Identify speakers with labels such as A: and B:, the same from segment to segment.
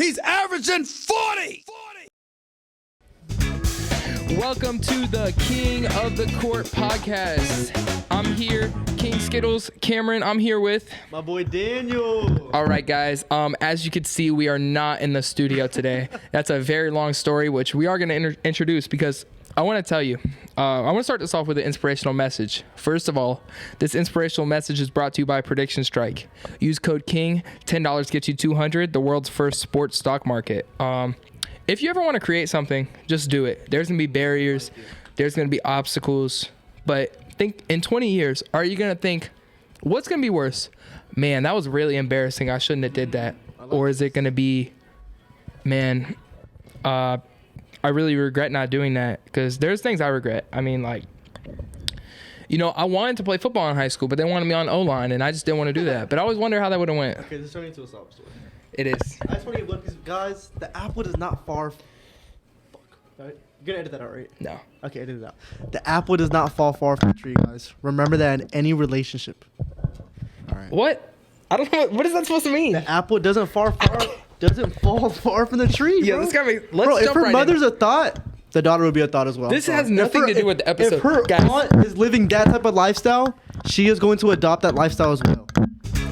A: He's averaging 40.
B: Welcome to the King of the Court podcast. I'm here, King Skittles, Cameron. I'm here with
C: my boy Daniel.
B: All right, guys. As you can see, we are not in the studio today. That's a very long story, which we are going to introduce because I want to tell you. I want to start this off with an inspirational message. First of all, this inspirational message is brought to you by Prediction Strike. Use code KING. $10 gets you $200. The world's first sports stock market. If you ever want to create something, just do it. There's going to be barriers. There's going to be obstacles. But think in 20 years, are you going to think, what's going to be worse? Man, that was really embarrassing. I shouldn't have did that. Or is it going to be, man, I really regret not doing that? Because there's things I regret. I mean, like, you know, I wanted to play football in high school, but they wanted me on O-line, and I just didn't want to do that. But I always wonder how that would have went.
C: Okay, this is turning into a sob story.
B: It is.
C: I just want to look, guys. The apple is not far. Fuck. All right, you're gonna edit that out, right?
B: No.
C: Okay, edit it out. The apple does not fall far from the tree, guys. Remember that in any relationship. All right.
B: What? I don't know. What is that supposed to mean?
C: The apple doesn't fall far from the tree.
B: Yeah,
C: bro.
B: let's
C: If her mother's a thought, the daughter would be a thought as well.
B: This has nothing to do with the episode.
C: If her
B: guys.
C: aunt is living that type of lifestyle, she is going to adopt that lifestyle as well.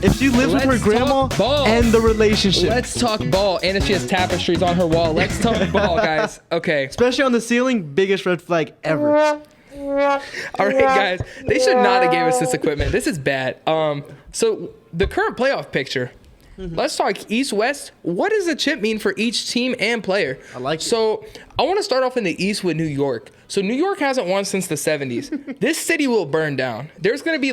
C: If she lives with her grandma and the relationship.
B: Let's talk ball. And if she has tapestries on her wall, let's talk ball, guys. Okay.
C: Especially on the ceiling, biggest red flag ever.
B: All right, guys. They should not have gave us this equipment. This is bad. So the current playoff picture. Let's talk East-West. What does a chip mean for each team and player?
C: I like it.
B: So I want to start off in the East with New York. So New York hasn't won since the 70s. This city will burn down. There's going to be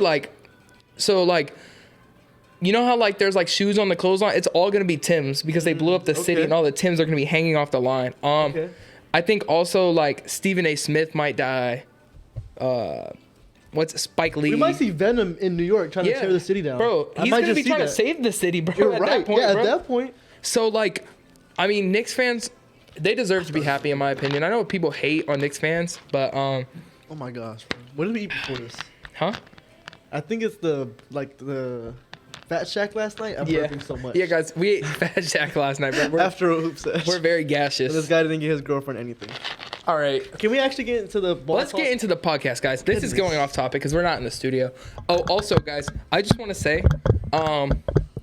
B: you know how like there's like shoes on the clothesline? It's all going to be Tim's because they blew up the city and all the Tim's are going to be hanging off the line. I think also like Stephen A. Smith might die. What's Spike Lee?
C: We might see Venom in New York trying to tear the city down.
B: Bro, he's going to be trying to save the city, bro.
C: You're
B: at
C: right.
B: that point,
C: at
B: bro.
C: that point.
B: So, like, I mean, Knicks fans, they deserve to be happy, in my opinion. I know people hate on Knicks fans, but
C: oh my gosh, bro. What did we eat before this?
B: Huh?
C: I think it's the Fat Shack last night. I'm burping so much.
B: Yeah, guys, we ate Fat Shack last night, bro.
C: After a hoop session.
B: We're very gaseous.
C: And this guy didn't get his girlfriend anything.
B: All right.
C: Can we actually get into the ball
B: Let's
C: talk?
B: get into the podcast, guys. This is going off topic because we're not in the studio. Oh, also, guys, I just want to say,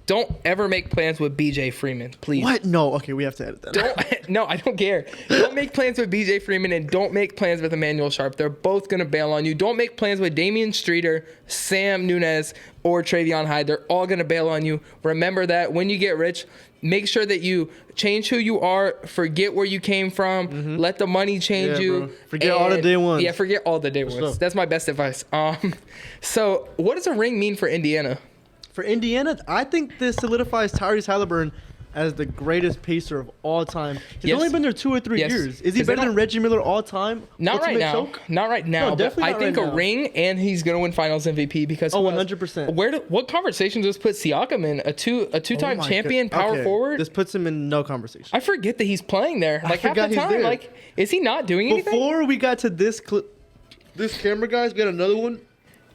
B: don't ever make plans with BJ Freeman, please.
C: What? No. Okay, we have to edit that.
B: No, I don't care. Don't make plans with BJ Freeman and don't make plans with Emmanuel Sharp. They're both going to bail on you. Don't make plans with Damian Streeter, Sam Nunez, or Travion Hyde. They're all going to bail on you. Remember that when you get rich, make sure that you change who you are, forget where you came from, let the money change you.
C: Bro. Forget all the day ones.
B: Yeah, forget all the day ones. That's my best advice. So what does a ring mean for Indiana?
C: For Indiana, I think this solidifies Tyrese Halliburton as the greatest pacer of all time. He's only been there 2 or 3 years. Is he better than Reggie Miller all time?
B: Not right now.
C: Choke?
B: Not right now.
C: No, definitely
B: but
C: not
B: I think
C: right
B: a
C: now.
B: ring, and he's going to win Finals MVP because
C: 100%.
B: What conversation does this put Siakam in? A two-time champion, power forward.
C: This puts him in no conversation.
B: I forget that he's playing there. Like half the
C: forgot he's
B: time.
C: there.
B: Like, is he not doing anything?
C: Before we got to this clip, this camera, guys, we got another one,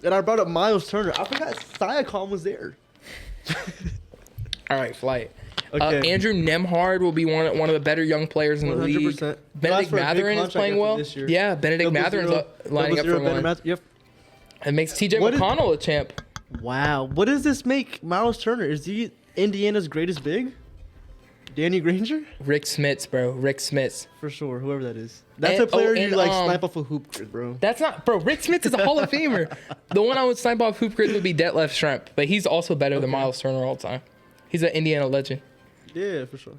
C: and I brought up Miles Turner. I forgot Siakam was there.
B: All right, flight.
C: Okay.
B: Andrew Nemhard will be one of the better young players in the league.
C: 100%.
B: Benedict Mathurin is playing well. Yeah, Benedict Mathurin's lining up for one.
C: Yep.
B: It makes TJ McConnell a champ.
C: Wow. What does this make Miles Turner? Is he Indiana's greatest big? Danny Granger?
B: Rick Smits, bro. Rick Smits.
C: For sure, whoever that is. That's a player you snipe off a hoop grid, bro.
B: That's not, bro. Rick Smits is a Hall of Famer. The one I would snipe off hoop grid would be Detlef Schrempf, but he's also better than Miles Turner all the time. He's an Indiana legend.
C: Yeah, for sure.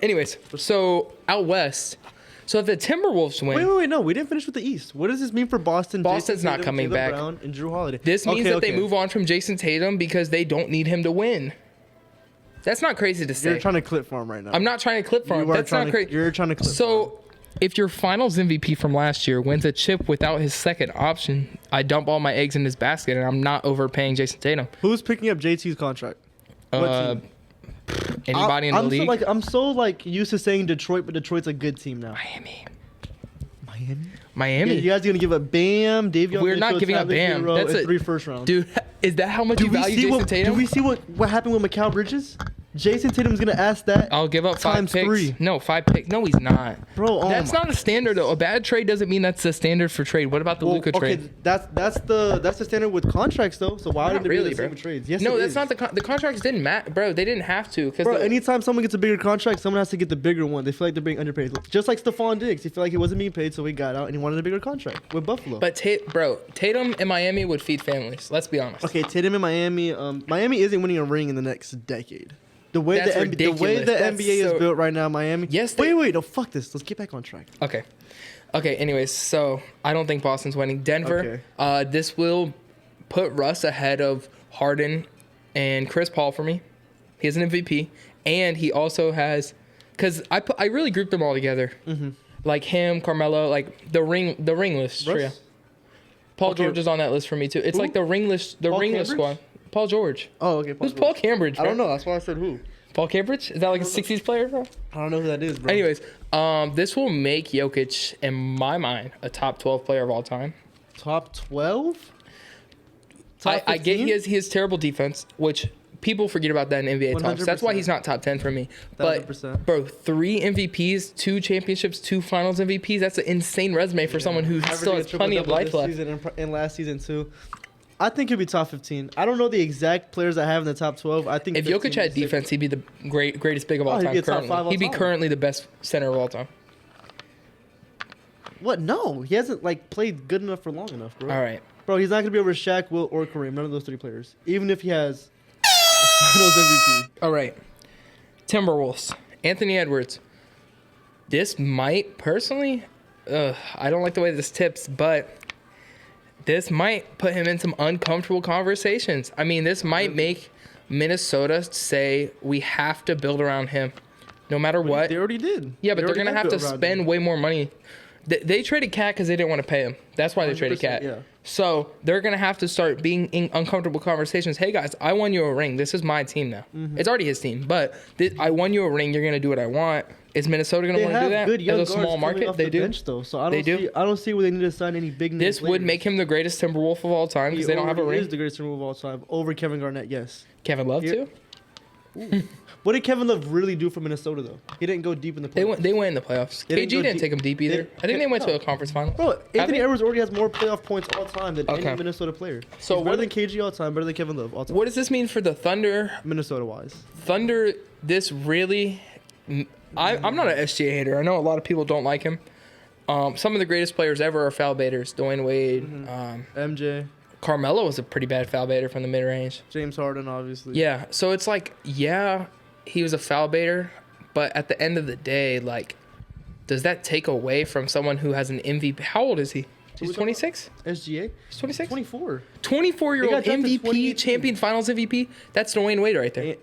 B: Anyways, so out west. So if the Timberwolves win,
C: Wait, no, we didn't finish with the East. What does this mean for Boston?
B: Boston's not coming back.
C: Brown and Drew Holiday.
B: This means that they move on from Jason Tatum because they don't need him to win. That's not crazy to say.
C: You're trying to clip for him right now.
B: I'm not trying to clip for him. That's not crazy.
C: You're trying to clip
B: So if your Finals MVP from last year wins a chip without his second option, I dump all my eggs in his basket, and I'm not overpaying Jason Tatum.
C: Who's picking up JT's contract? What team?
B: Anybody in the league?
C: I'm so used to saying Detroit, but Detroit's a good team now.
B: Miami.
C: Yeah, you guys gonna give up Bam, Davion?
B: We're not giving up Bam. That's
C: 3 first rounds.
B: Dude, is that how much you value Jason Tatum?
C: Do we see what happened with Mikal Bridges? Jason Tatum's gonna ask that.
B: I'll give up 5
C: times
B: picks.
C: 3.
B: No, 5 picks. No, he's not.
C: Bro,
B: That's not a standard though. A bad trade doesn't mean that's the standard for trade. What about the Luka trade?
C: That's the standard with contracts though. So why
B: Not
C: would it
B: really,
C: be the same
B: bro.
C: with trades? Yes,
B: No,
C: it
B: that's
C: is.
B: not the contracts didn't matter, bro. They didn't have to because
C: Bro, anytime someone gets a bigger contract, someone has to get the bigger one. They feel like they're being underpaid. Just like Stephon Diggs, he felt like he wasn't being paid, so he got out and he wanted a bigger contract with Buffalo.
B: But Tatum in Miami would feed families. Let's be honest.
C: Okay, Tatum in Miami. Miami isn't winning a ring in the next decade. The way
B: That's
C: the
B: ridiculous. That's
C: NBA
B: so-
C: is built right now, Miami.
B: Yes,
C: Wait. No, fuck this. Let's get back on track.
B: Okay. Anyways, so I don't think Boston's winning. Denver. This will put Russ ahead of Harden and Chris Paul for me. He has an MVP, and he also has, because I really grouped them all together, like him, Carmelo, like the ring list trio.
C: Russ?
B: Paul
C: Okay.
B: George is on that list for me too. It's
C: Who?
B: like the ring list
C: Cambridge?
B: squad. Paul George.
C: Oh, okay.
B: Who's Paul Cambridge?
C: I
B: bro?
C: don't know. That's why I said who.
B: Paul Cambridge? Is that like a 60s player, bro?
C: I don't know who that is, bro.
B: Anyways, this will make Jokic, in my mind, a top 12 player of all time.
C: Top 12?
B: I get he has terrible defense, which people forget about that in NBA talks. That's why
C: 100%.
B: he's not top 10 for me. But
C: 100%.
B: bro, 3 MVPs, 2 championships, 2 Finals MVPs. That's an insane resume for someone who still has plenty of life left.
C: And last season too. I think he'll be top 15. I don't know the exact players I have in the top 12. I think
B: If Jokic had defense, he'd be the greatest big of all
C: he'd
B: time.
C: be a top 5 all
B: He'd be
C: time.
B: currently the best center of all time.
C: What? No, he hasn't like played good enough for long enough, bro.
B: All right.
C: Bro, he's not gonna be over Shaq, Will, or Kareem. None of those 3 players. Even if he has Finals MVP.
B: All right. Timberwolves. Anthony Edwards. This might, personally, I don't like the way this tips, but this might put him in some uncomfortable conversations. I mean, this might make Minnesota say we have to build around him no matter what.
C: They already did.
B: Yeah, but they're going to have to
C: built around
B: spend
C: him.
B: way more money. They traded Cat because they didn't want to pay him. That's why they traded
C: 100%,
B: Cat.
C: yeah.
B: So they're going to have to start being in uncomfortable conversations. Hey, guys, I won you a ring. This is my team now. It's already his team, but I won you a ring. You're going to do what I want. Is Minnesota going to
C: They
B: want to do
C: have
B: that?
C: good young
B: As a small
C: guards coming
B: market,
C: off
B: they
C: the
B: do.
C: bench, though, so I
B: They
C: don't
B: do.
C: see. I don't see where they need to sign any big names.
B: This would make him the greatest Timberwolf of all time because they don't have a ring.
C: He is the greatest remove of all time over Kevin Garnett. Yes.
B: Kevin Love
C: Yeah.
B: too.
C: What did Kevin Love really do for Minnesota though? He didn't go deep in the playoffs.
B: They went in the playoffs.
C: They didn't
B: KG
C: go
B: didn't
C: deep.
B: take them deep either. I think they went to a conference final.
C: Bro, Anthony
B: they?
C: Edwards already has more playoff points all time than
B: Okay.
C: any Minnesota player.
B: So
C: He's better
B: what-
C: than KG all time, better than Kevin Love all time.
B: What does this mean for the Thunder?
C: Minnesota wise?
B: Thunder, this really. I'm not an SGA hater. I know a lot of people don't like him. Some of the greatest players ever are foul baiters. Dwayne Wade,
C: MJ,
B: Carmelo was a pretty bad foul baiter from the mid range.
C: James Harden, obviously.
B: Yeah, so it's like, yeah, he was a foul baiter, but at the end of the day, like, does that take away from someone who has an MVP? How old is he? He's 26?
C: SGA.
B: He's 26?
C: 24.
B: 24-year-old
C: He got drafted
B: MVP,
C: 2018.
B: champion finals MVP? That's Dwayne Wade right there.
C: Eh,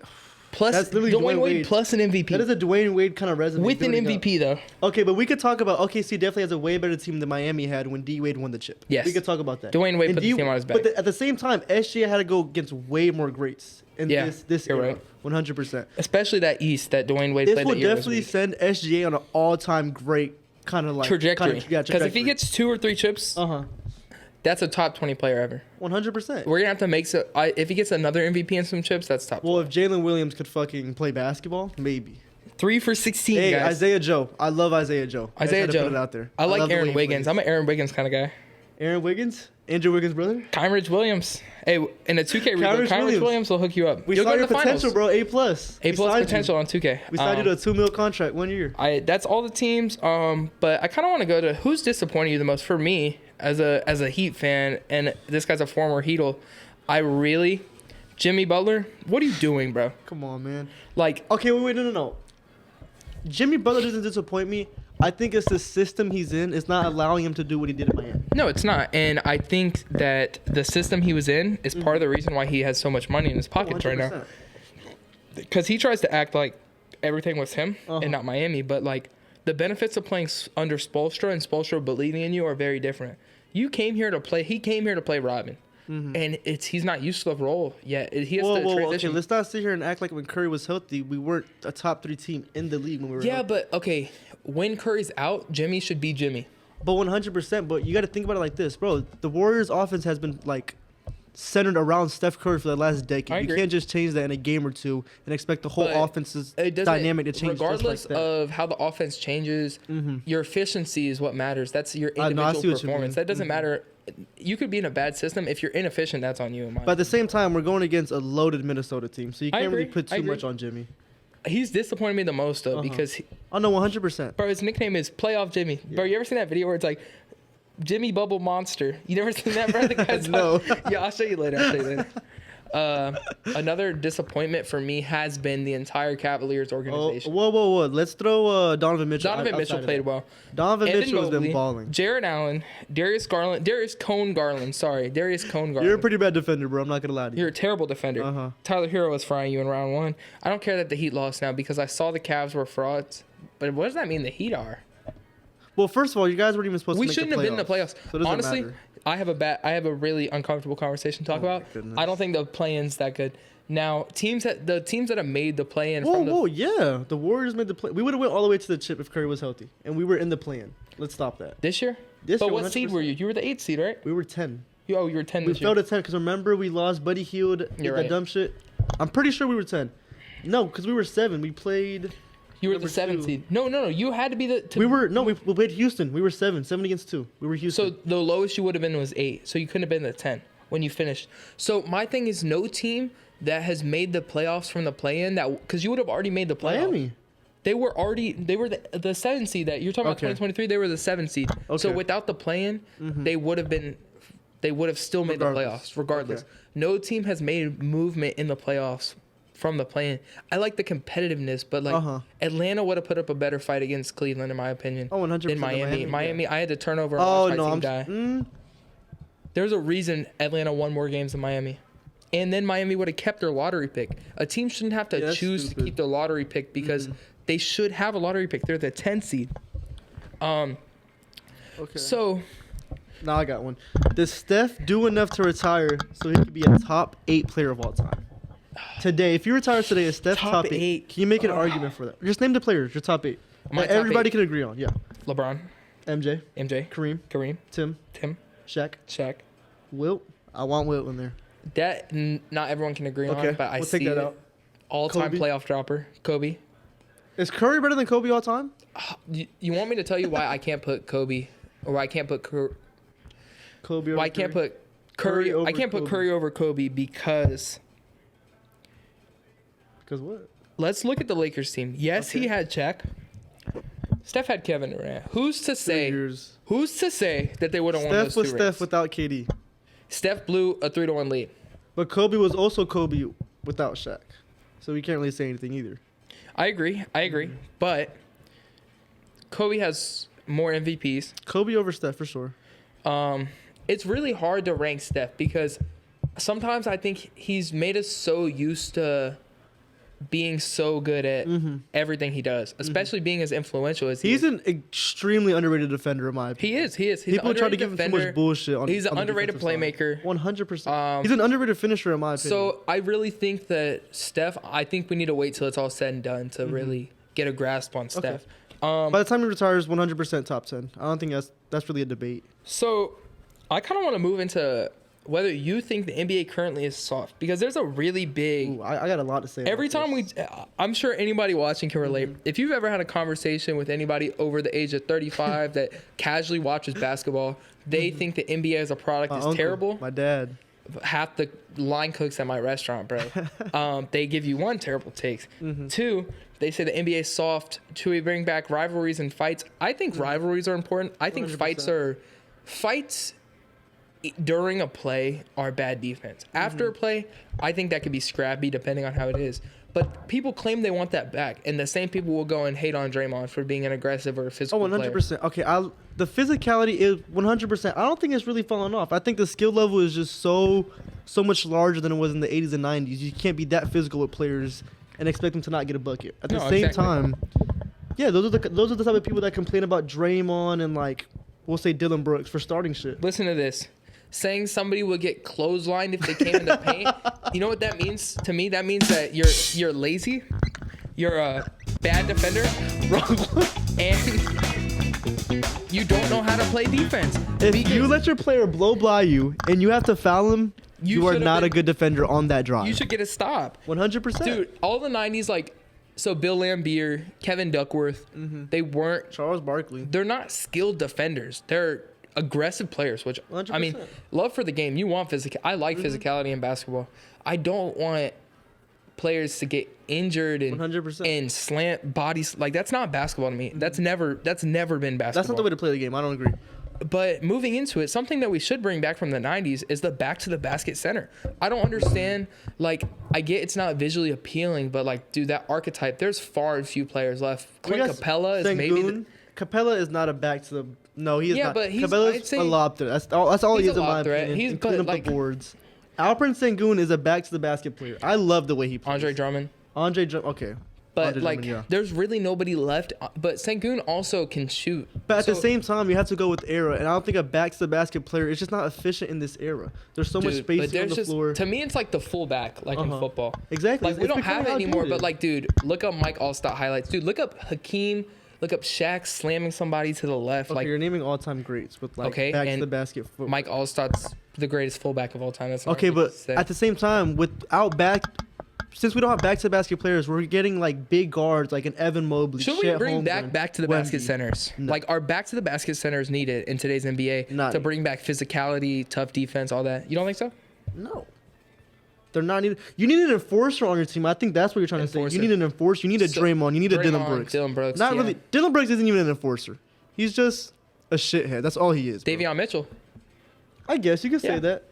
B: Plus,
C: That's literally
B: Dwayne
C: Dwayne
B: Wade
C: Wade.
B: plus an MVP.
C: That is a Dwayne Wade kind of resume.
B: With an
C: building up.
B: MVP, though.
C: Okay, but we could talk about OKC definitely has a way better team than Miami had when D Wade won the chip.
B: Yes.
C: We could talk about that.
B: Dwayne Wade
C: And
B: put the team on his back.
C: But at the same time, SGA had to go against way more greats in
B: Yeah,
C: this
B: you're
C: era.
B: right.
C: 100%.
B: Especially that East that Dwayne Wade
C: This
B: played
C: will
B: that year. was
C: definitely
B: weak.
C: send SGA on an all-time great kind of like
B: Trajectory. Because if he
C: trajectory.
B: gets 2 or 3 chips, that's a top 20 player ever.
C: 100%.
B: We're going to have to make so. If he gets another MVP and some chips, that's top.
C: Well, if Jalen Williams could fucking play basketball, maybe.
B: 3 for 16,
C: Hey,
B: guys.
C: Isaiah Joe. I love Isaiah Joe. I just
B: Isaiah
C: had to
B: Joe.
C: Put it out there.
B: I like
C: love the way
B: Aaron
C: he
B: Wiggins.
C: plays.
B: I'm an Aaron Wiggins kind of guy.
C: Aaron Wiggins? Andrew Wiggins' brother?
B: Kyrie Williams. Hey, in a 2K reboot, Kyrie Williams will hook you up.
C: We
B: You'll
C: saw
B: go to
C: your
B: the
C: potential,
B: finals.
C: bro. A+.
B: A plus potential on 2K.
C: We signed you to a $2 million contract 1 year.
B: That's all the teams. But I kind of want to go to who's disappointed you the most. For me, as a Heat fan, and this guy's a former Heatle, Jimmy Butler. What are you doing, bro?
C: Come on, man.
B: Like,
C: Okay, wait, no. Jimmy Butler doesn't disappoint me. I think it's the system he's in. It's not allowing him to do what he did in Miami.
B: no, it's not. And I think that the system he was in is part of the reason why he has so much money in his pockets right now.
C: 100%.
B: Because he tries to act like everything was him and not Miami. But like the benefits of playing under Spoelstra and Spoelstra believing in you are very different. You came here to play. He came here to play Robin, and he's not used to the role yet. He has to
C: Okay,
B: transition.
C: let's not sit here and act like when Curry was healthy, we weren't a top 3 team in the league when we were
B: Yeah,
C: healthy.
B: but okay, when Curry's out, Jimmy should be Jimmy.
C: But 100%. But you got to think about it like this, bro. The Warriors' offense has been like centered around Steph Curry for the last decade.
B: I
C: You
B: agree.
C: can't just change that in a game or two and expect the whole
B: But
C: offense's
B: it doesn't-
C: dynamic to change.
B: Regardless
C: just like that.
B: of how the offense changes, your efficiency is what matters. That's your
C: I see
B: individual
C: what you
B: performance.
C: mean.
B: That doesn't matter. You could be in a bad system. If you're inefficient, that's on you. In my
C: But at the same time, we're going against a loaded Minnesota team, so you
B: I
C: can't really
B: agree.
C: put
B: I
C: too
B: agree.
C: much on Jimmy.
B: He's disappointed me the most though because,
C: Oh no, 100%.
B: bro, his nickname is Playoff Jimmy. Bro, you ever seen that video where it's like Jimmy Bubble Monster? You never seen that, bro? The guy's
C: No.
B: Yeah, I'll show you later. Another disappointment for me has been the entire Cavaliers
C: Oh,
B: organization.
C: whoa. Let's throw Donovan Mitchell.
B: Donovan
C: outside
B: Mitchell
C: of
B: played
C: that.
B: well.
C: Donovan
B: Evan
C: Mitchell has been
B: Mobley,
C: balling.
B: Jared Allen, Darius Cone Garland. Sorry, Darius Cone Garland.
C: You're a pretty bad defender, bro. I'm not gonna lie to you.
B: You're a terrible defender.
C: Uh-huh.
B: Tyler Hero was frying you in round 1. I don't care that the Heat lost now because I saw the Cavs were frauds. But what does that mean the Heat are?
C: Well, first of all, you guys weren't even supposed
B: We
C: to make
B: shouldn't have been in the playoffs.
C: So it doesn't
B: Honestly,
C: matter.
B: I have a really uncomfortable conversation to talk
C: Oh my
B: about.
C: goodness.
B: I don't think the play-in's that good. Now, the teams that have made the play-in
C: Yeah. The Warriors made the play. We would have went all the way to the chip if Curry was healthy, and we were in the play-in. Let's stop that.
B: this year.
C: This
B: But
C: year,
B: what seed were
C: 100%.
B: you? You were the 8th seed, right?
C: We were 10.
B: You were 10
C: We
B: this year.
C: fell to 10 because remember we lost Buddy Hield.
B: You're
C: That
B: right.
C: dumb shit. I'm pretty sure we were 10. No, because we were 7. We played.
B: You were
C: number
B: the 7th
C: 2.
B: seed. No. You had to be the.
C: We played Houston. We were 7 against 2. We were Houston.
B: So the lowest you would have been was 8. So you couldn't have been the 10 when you finished. So my thing is no team that has made the playoffs from the play-in because you would have already made the playoffs.
C: Miami.
B: They were the 7th seed that you're talking about.
C: Okay.
B: 2023. They were the 7th seed. So
C: Okay.
B: without the play-in, they would have still made the
C: Regardless.
B: playoffs regardless.
C: Okay.
B: No team has made movement in the playoffs from the play-in. I like the competitiveness, but like Atlanta would have put up a better fight against Cleveland in my opinion.
C: Oh, 100%
B: Than Miami.
C: Miami,
B: I had to turn over.
C: Oh
B: and
C: no,
B: watch my team die. There's a reason Atlanta won more games than Miami. And then Miami would have kept their lottery pick. A team shouldn't have to
C: that's
B: choose
C: stupid.
B: to keep their lottery pick because they should have a lottery pick. They're the 10th seed.
C: Okay.
B: So,
C: Now I got one. Does Steph do enough to retire so he could be a top 8 player of all time? Today, if you retire today, is Steph
B: Top
C: top 8?
B: eight.
C: Can you make an argument for that? Just name the players. Your top 8.
B: My
C: That
B: top
C: everybody
B: 8.
C: can agree on. Yeah.
B: LeBron,
C: MJ,
B: MJ,
C: Kareem, Tim,
B: Tim,
C: Shaq,
B: Shaq.
C: Wilt. I want Wilt in there.
B: That not everyone can agree
C: Okay,
B: on, but I
C: we'll
B: see
C: take that
B: it.
C: out.
B: All-time
C: Kobe.
B: playoff dropper, Kobe.
C: Is Curry better than Kobe all time?
B: You want me to tell you why I can't put Kobe, or why I can't put
C: Kobe over
B: why I can't
C: Curry?
B: put Curry?
C: over
B: I can't put
C: Kobe.
B: Curry over Kobe because
C: Because what?
B: let's look at the Lakers team. Yes, he
C: Okay.
B: had Shaq. Steph had Kevin Durant. Who's to
C: 2
B: say?
C: years.
B: Who's to say that they would have won those
C: Steph was
B: 2
C: Steph
B: rings?
C: without KD.
B: Steph blew a 3-1 lead.
C: But Kobe was also Kobe without Shaq. So we can't really say anything either.
B: I agree. But Kobe has more MVPs.
C: Kobe over Steph for sure.
B: It's really hard to rank Steph because sometimes I think he's made us so used to being so good at everything he does, especially being as influential as he
C: He's
B: is.
C: an extremely underrated defender, in my opinion.
B: He is. He's
C: People
B: an
C: try to
B: underrated
C: give him too
B: defender.
C: much bullshit on
B: He's an
C: on the
B: underrated
C: defensive
B: playmaker.
C: side. 100%. He's an underrated finisher, in my opinion.
B: So I really think that Steph, I think we need to wait till it's all said and done to really get a grasp on Steph.
C: by the time he retires, 100% top 10. I don't think that's really a debate.
B: So I kind of want to move into whether you think the NBA currently is soft because there's a really big.
C: Ooh, I got a lot to say.
B: Every
C: about
B: time
C: this.
B: I'm sure anybody watching can relate. If you've ever had a conversation with anybody over the age of 35 that casually watches basketball, they think the NBA as a product
C: My
B: is
C: uncle,
B: terrible.
C: My dad.
B: Half the line cooks at my restaurant, bro. They give you one, terrible takes. 2, they say the NBA is soft. 2, we bring back rivalries and fights. I think rivalries are important. I think
C: 100%.
B: fights during a play are bad defense. After a play, I think that could be scrappy depending on how it is. But people claim they want that back, and the same people will go and hate on Draymond for being an aggressive or a physical
C: Oh, 100%. Okay, the physicality is 100%. I don't think it's really falling off. I think the skill level is just so much larger than it was in the 80s and 90s. You can't be that physical with players and expect them to not get a bucket. At the
B: No,
C: same
B: exactly.
C: time, yeah, those are the type of people that complain about Draymond and like we'll say Dylan Brooks for starting shit.
B: Listen to this. Saying somebody will get clotheslined if they came in the paint. You know what that means to me? That means that you're lazy, you're a bad defender, and you don't know how to play defense.
C: If you let your player blow by you and you have to foul him You are
B: should've
C: not a
B: been-
C: good defender on that drive.
B: You should get a stop.
C: 100%.
B: Dude, all the 90s, like, so Bill Laimbeer, Kevin Duckworth, they weren't,
C: Charles Barkley.
B: they're not skilled defenders. They're aggressive players, which, I mean,
C: 100%.
B: love for the game. You want physical. I like physicality in basketball. I don't want players to get injured and
C: 100%.
B: and slant bodies. Like, that's not basketball to me. That's never been basketball.
C: That's not the way to play the game. I don't agree.
B: But moving into it, something that we should bring back from the 90s is the back to the basket center. I don't understand. Like, I get it's not visually appealing, but, like, dude, that archetype, there's far and few players left. Clint Capella is maybe.
C: Capella is not a back to the. No, he is
B: Yeah,
C: not.
B: but he's-
C: Capella's
B: I'd say
C: a lob threat. That's all he
B: he's
C: is
B: a
C: in my
B: lob threat.
C: opinion.
B: He's-
C: He's
B: but,
C: clean up
B: like-
C: the boards. Alperen Sengun is a back to the basket player. I love the way he plays.
B: Andre Drummond.
C: Okay.
B: But,
C: Andre
B: like,
C: Drummond, yeah.
B: there's really nobody left. But Sengun also can shoot.
C: But at the
B: So-
C: same time, you have to go with era, and I don't think a back to the basket player is just not efficient in this era. There's so much
B: Dude,
C: space
B: but
C: on
B: there's
C: the
B: just,
C: floor.
B: to me, it's like the fullback, like in
C: Uh-huh.
B: football.
C: Exactly.
B: Like, we
C: It's
B: don't have it
C: becoming
B: anymore, but,
C: outdated.
B: like, dude, look up Mike Allstott highlights. Dude, look up Hakeem, look up Shaq slamming somebody to the left.
C: Okay,
B: Like,
C: you're naming all-time greats with like
B: Okay,
C: back to
B: and
C: the basket football.
B: Mike Allstott's the greatest fullback of all time. That's not
C: Okay, but
B: ridiculous to say.
C: at the same time, since we don't have back to the basket players, we're getting like big guards like an Evan Mobley.
B: Should we
C: Chet
B: bring
C: Holmgren,
B: back to the basket
C: Wemby.
B: centers?
C: No.
B: Like, are back to the basket centers needed in today's NBA
C: Not
B: to
C: needed.
B: bring back physicality, tough defense, all that? You don't think so?
C: No. They're not needed. You need an enforcer on your team. I think that's what you're trying to say.
B: Enforcer.
C: You need an enforcer. You need a
B: So-
C: Draymond. You need a Dylan
B: Draymond,
C: Brooks.
B: Dylan Brooks,
C: Not
B: yeah.
C: really. Dylan Brooks isn't even an enforcer. He's just a shithead. That's all he is. bro.
B: Davion Mitchell.
C: I guess you could
B: Yeah.
C: say that.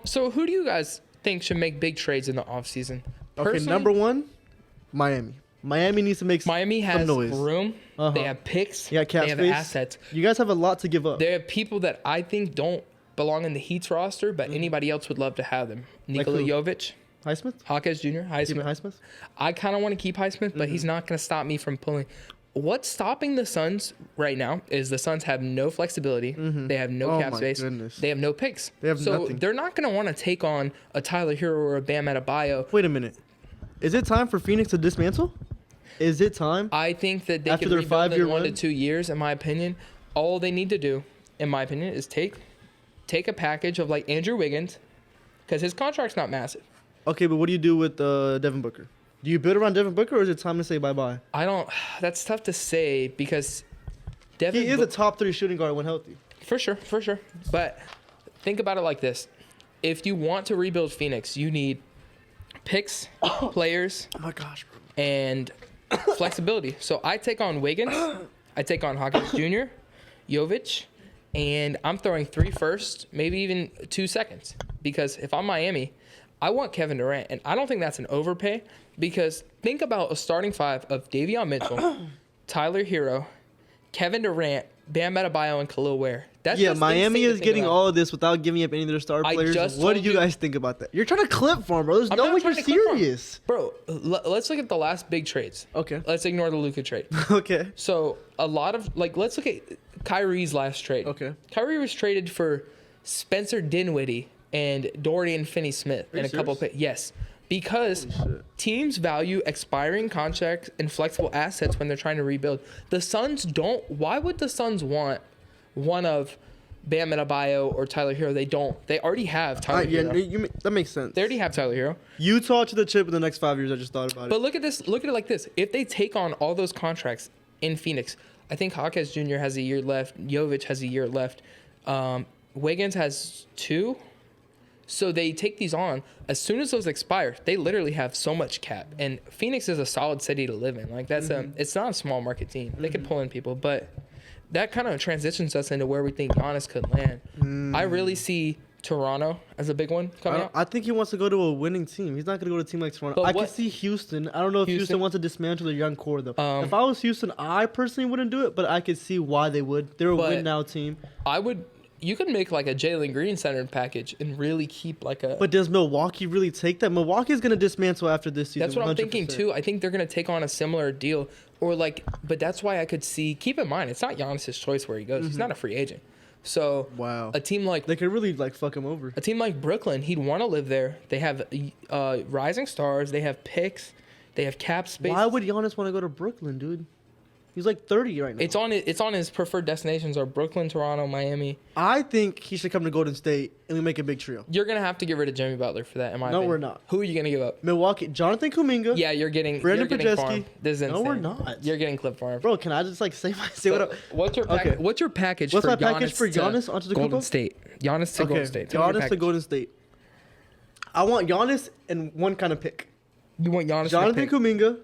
B: So who do you guys think should make big trades in the offseason?
C: Okay,
B: Personally,
C: number one, Miami. Miami needs to make
B: Miami
C: some
B: has
C: noise.
B: room.
C: Uh-huh.
B: They have picks.
C: Yeah, cap
B: they have
C: space.
B: assets.
C: You guys have a lot to give up.
B: They have people that I think don't belong in the Heat's roster, but anybody else would love to have them.
C: Mm-hmm. Like
B: Nikola
C: who?
B: Jovic,
C: Highsmith?
B: Hawkes Jr.,
C: Even
B: Highsmith.
C: Highsmith?
B: I kind of want to keep Highsmith, but
C: Mm-hmm.
B: he's not going to stop me from pulling. What's stopping the Suns right now is the Suns have no flexibility. They have no
C: Oh
B: cap
C: my
B: space.
C: goodness.
B: They have no picks.
C: They have
B: so
C: nothing.
B: they're not going to want to take on a Tyler Hero or a Bam Adebayo.
C: Wait a minute. Is it time for Phoenix to dismantle? Is it time?
B: I think that they
C: After
B: can
C: their
B: rebuild in
C: 5-year
B: 1 to
C: run?
B: 2 years. In my opinion, all they need to do, in my opinion, is take a package of like Andrew Wiggins, because his contract's not massive.
C: Okay, but what do you do with Devin Booker? Do you build around Devin Booker, or is it time to say bye-bye?
B: I don't. That's tough to say because Devin
C: He is a
B: Book-
C: top 3 shooting guard when healthy.
B: for sure. But think about it like this: if you want to rebuild Phoenix, you need picks, players,
C: Oh my gosh, bro.
B: and flexibility. So I take on Wiggins, I take on Hawkins Jr., Jovic, and I'm throwing 3 firsts, maybe even 2 seconds. Because if I'm Miami, I want Kevin Durant, and I don't think that's an overpay. Because think about a starting 5 of Davion Mitchell, Tyler Hero, Kevin Durant, Bam Adebayo, and Khalil Ware. That's
C: Yeah,
B: just
C: Miami
B: insane to
C: is
B: think
C: getting
B: about.
C: all of this without giving up any of their star
B: I
C: players.
B: just
C: What do
B: told
C: you
B: you-
C: guys think about that? You're trying to clip for him, bro. There's
B: I'm
C: no
B: not
C: way
B: trying
C: you're
B: to clip on.
C: serious.
B: Bro, let's look at the last big trades.
C: Okay.
B: Let's ignore the Luka trade.
C: Okay.
B: So a lot of let's look at Kyrie's last trade.
C: Okay.
B: Kyrie was traded for Spencer Dinwiddie and Dorian Finney-Smith
C: Are you
B: and a couple.
C: serious?
B: Yes, because
C: Holy shit.
B: teams value expiring contracts and flexible assets when they're trying to rebuild. The Suns don't. Why would the Suns want one of Bam Adebayo or Tyler Hero? They don't. They already have Tyler
C: Yeah,
B: Hero.
C: that makes sense.
B: They already have Tyler Hero.
C: Utah to the chip in the next 5 years. I just thought about
B: But
C: it.
B: look at this. Look at it like this. If they take on all those contracts in Phoenix, I think Hawkes Jr. has a year left. Jovic has a year left. Wiggins has 2. So they take these on. As soon as those expire, they literally have so much cap. And Phoenix is a solid city to live in. Like that's it's not a small market team. They could pull in people, but that kind of transitions us into where we think Giannis could land. I really see Toronto as a big one coming out.
C: I think he wants to go to a winning team. He's not going to go to a team like Toronto.
B: But
C: I can
B: what-
C: see Houston. I don't know if Houston
B: Houston?
C: wants to dismantle their young core, though.
B: Um,
C: if I was Houston, I personally wouldn't do it, but I could see why they would. They're a
B: But-
C: win now team.
B: I would. You could make like a Jalen Green centered package and really keep like a.
C: But does Milwaukee really take that? Milwaukee's going to dismantle after this season.
B: That's what I'm thinking
C: 100%.
B: too. I think they're gonna take on a similar deal, or like. But that's why I could see. Keep in mind, it's not Giannis's choice where he goes. He's not a free agent. So
C: Wow.
B: a team like
C: They could really like fuck him over.
B: Brooklyn, he'd want to live there. They have rising stars. They have picks. They have cap space.
C: Why would Giannis want to go to Brooklyn, dude? He's like 30 right now.
B: It's on his preferred destinations are Brooklyn, Toronto, Miami.
C: I think he should come to Golden State and we make a big trio.
B: You're gonna have to get rid of Jimmy Butler for that. In my
C: No,
B: opinion.
C: we're not.
B: Who are you gonna give up?
C: Milwaukee, Jonathan Kuminga.
B: Yeah, you're getting
C: Brandon
B: you're getting
C: Podjeski.
B: farm. This is
C: No,
B: insane.
C: we're not.
B: You're getting Clip Farm.
C: Bro, can I just like say what up?
B: What's your
C: Okay.
B: what's your package?
C: What's
B: for
C: my package
B: Giannis
C: for
B: to
C: Giannis onto the
B: Golden
C: Kupo?
B: State? Giannis to Golden State. Tell me your
C: Giannis to
B: package.
C: Golden State. I want Giannis and one kind of pick.
B: You want Giannis?
C: Jonathan
B: to pick?
C: Kuminga.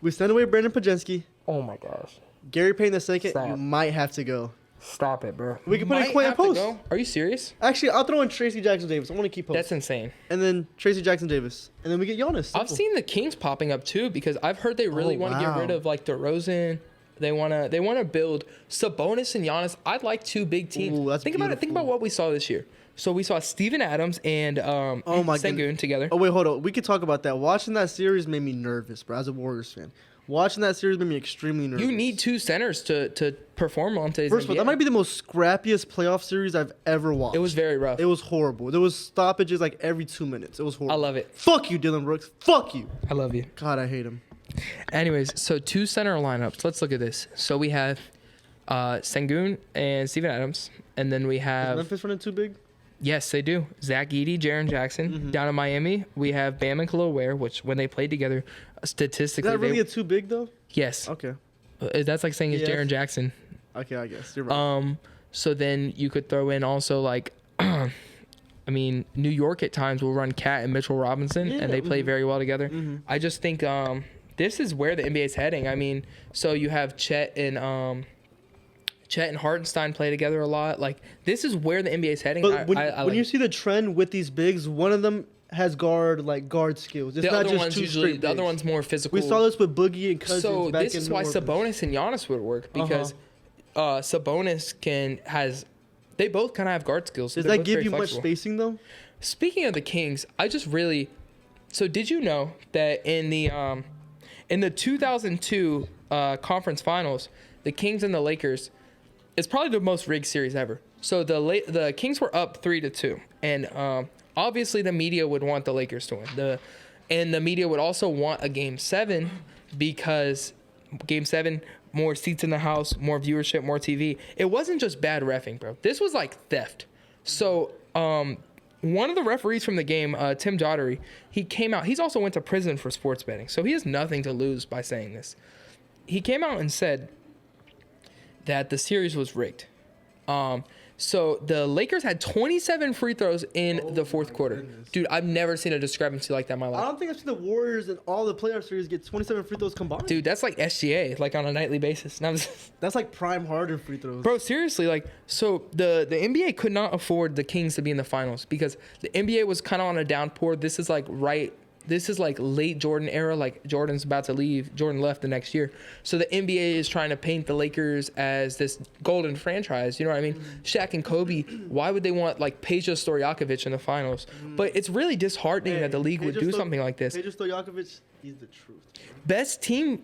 C: We send away Brandon Podjeski.
B: Oh my gosh!
C: Gary Payne the second.
B: Stop.
C: You might have to go.
B: Stop it, bro.
C: We can put in
B: Might
C: Quay
B: have to
C: Post.
B: go. Are you serious?
C: Actually, I'll throw in Tracy Jackson Davis. I want to keep Post.
B: That's insane.
C: And then Tracy Jackson Davis. And then we get Giannis.
B: I've
C: Simple.
B: seen the Kings popping up too because I've heard they really
C: Oh,
B: want to get
C: wow.
B: rid of like DeRozan. They wanna build Sabonis and Giannis. I'd like two big teams.
C: Ooh, that's
B: Think about it. Think
C: beautiful.
B: about what we saw this year. So we saw Steven Adams and
C: Oh my
B: Sengun
C: goodness.
B: together.
C: Oh wait, hold on. We could talk about that. Watching that series made me nervous, bro. As a Warriors fan, watching that series made me extremely nervous.
B: You need two centers to perform on today's
C: First of all,
B: NBA.
C: that might be the most scrappiest playoff series I've ever watched.
B: It was very rough.
C: It was horrible. There was stoppages like every 2 minutes. It was horrible.
B: I love it.
C: Fuck you, Dylan Brooks. Fuck you.
B: I love you.
C: God, I hate him.
B: Anyways, so two center lineups. Let's look at this. So we have Sengun and Steven Adams, and then we
C: Is
B: have
C: Memphis running too big?
B: yes, they do. Zach Edey, Jaren Jackson.
C: Mm-hmm.
B: Down in Miami, we have Bam and Khalil Ware, which when they played together,
C: Is
B: statistically,
C: that really
B: they,
C: a too big though?
B: yes,
C: Okay.
B: That's like saying it's
C: Yes.
B: Jaren Jackson.
C: Okay, I guess you're right.
B: So then you could throw in also like, I mean, New York at times will run Cat and Mitchell Robinson,
C: Yeah,
B: and they play
C: mhm.
B: very well together.
C: Mhm.
B: I just think this is where the NBA is heading. I mean, so you have Chet and Hartenstein play together a lot. Like this is where the NBA is heading.
C: But when,
B: I
C: when
B: like
C: you see the trend with these bigs, one of them has guard skills. It's
B: the
C: not
B: other
C: just
B: ones
C: two
B: usually.
C: straight
B: The other
C: bigs.
B: one's more physical.
C: We saw this with Boogie and Cousins.
B: So
C: back
B: this
C: in
B: is
C: New
B: why
C: Orleans.
B: Sabonis and Giannis would work because Sabonis has. They both kind of have guard skills. So
C: Does
B: they're
C: that
B: both
C: give
B: very
C: you much
B: flexible.
C: spacing though?
B: Speaking of the Kings, I just really. So did you know that in the 2002 conference finals, the Kings and the Lakers, it's probably the most rigged series ever. So the Kings were up 3-2, and obviously the media would want the Lakers to win. The media would also want a Game 7 because Game 7. More seats in the house, more viewership, more TV. It wasn't just bad reffing, bro. This was like theft. So, one of the referees from the game, Tim Daugherty, he came out. He's also went to prison for sports betting, so he has nothing to lose by saying this. He came out and said that the series was rigged. So the Lakers had 27 free throws in the fourth quarter.
C: goodness.
B: Dude, I've never seen a discrepancy like that in my
C: I
B: life.
C: don't think I've seen the Warriors in all the playoff series get 27 free throws combined.
B: Dude, that's like SGA, like on a nightly basis. And I'm just,
C: That's like prime Harden free throws.
B: bro, seriously, like, so the NBA could not afford the Kings to be in the finals because the NBA was kind of on a downpour. This is like late Jordan era. Like Jordan's about to leave. Jordan left the next year. So the NBA is trying to paint the Lakers as this golden franchise. You know what I mean? Shaq and Kobe. Why would they want like Peja Stojakovic in the finals? But it's really disheartening that the league would do something like this.
C: Peja Stojakovic, he's the truth.
B: Best team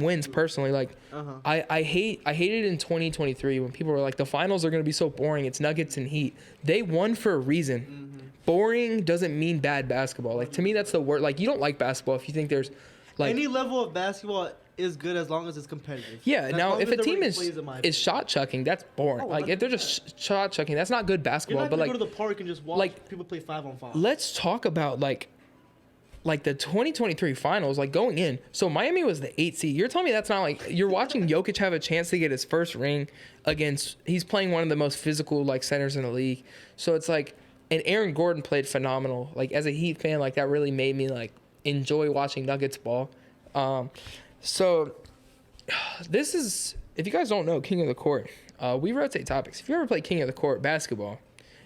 B: wins personally. Like
C: Uh-huh.
B: I hated in 2023 when people were like the finals are going to be so boring. It's Nuggets and Heat. They won for a reason. Boring doesn't mean bad basketball. Like to me that's the word. Like you don't like basketball if you think there's like
C: Any level of basketball is good as long as it's competitive.
B: yeah.
C: As
B: Now
C: long
B: if
C: as
B: a team
C: everybody plays, in my opinion.
B: is shot chucking, that's boring.
C: Oh,
B: Like if they're just shot chucking, that's not good
C: You're
B: basketball.
C: not
B: But
C: gonna
B: like
C: go to the park and just watch
B: like-
C: people play 5-on-5.
B: let's talk about like the 2023 finals, like going in. So Miami was the 8th seed. You're telling me that's not like you're watching Jokic have a chance to get his first ring against. He's playing one of the most physical like centers in the league. So it's like, and Aaron Gordon played phenomenal. Like as a Heat fan, like that really made me like enjoy watching Nuggets ball. So this is, if you guys don't know, King of the Court. We rotate topics. If you ever play King of the Court basketball,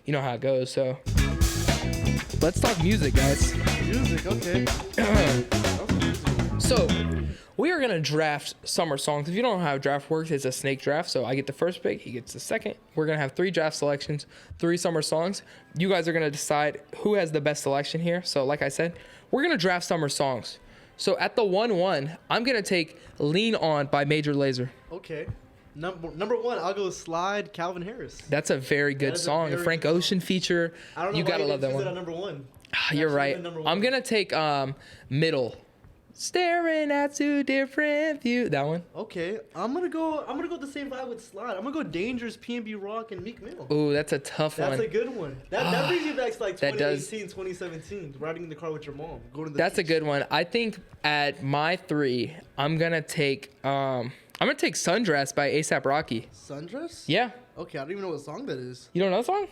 B: you know how it goes. So let's talk music, guys.
C: Music, okay.
B: So, we are going to draft summer songs. If you don't know how a draft works, it's a snake draft. So, I get the first pick, he gets the second. We're going to have 3 draft selections, 3 summer songs. You guys are going to decide who has the best selection here. So, like I said, we're going to draft summer songs. So, at the 1-1, I'm going to take Lean On by Major Lazer.
C: Okay. Number one, I'll go Slide, Calvin Harris.
B: That's a very good
C: is a
B: song. A
C: very
B: Frank
C: good song.
B: Ocean feature.
C: I don't know
B: You
C: why
B: got to
C: you
B: love that
C: didn't choose
B: one.
C: it at number one.
B: You're
C: That
B: right.
C: should've been number
B: I'm
C: one.
B: going to take Middle Staring at two different views. That one.
C: Okay, I'm gonna go the same vibe with Slide. I'm gonna go Dangerous, PNB Rock, and Meek Mill.
B: Ooh, that's a tough
C: That's
B: one.
C: a good one. That brings you back to like
B: That does.
C: 2018, 2017, riding in the car with your mom, going to the
B: That's a
C: beach.
B: good one. I think at my 3, I'm gonna take Sundress by ASAP Rocky.
C: Sundress?
B: Yeah.
C: Okay, I don't even know what song that is.
B: You don't know that song?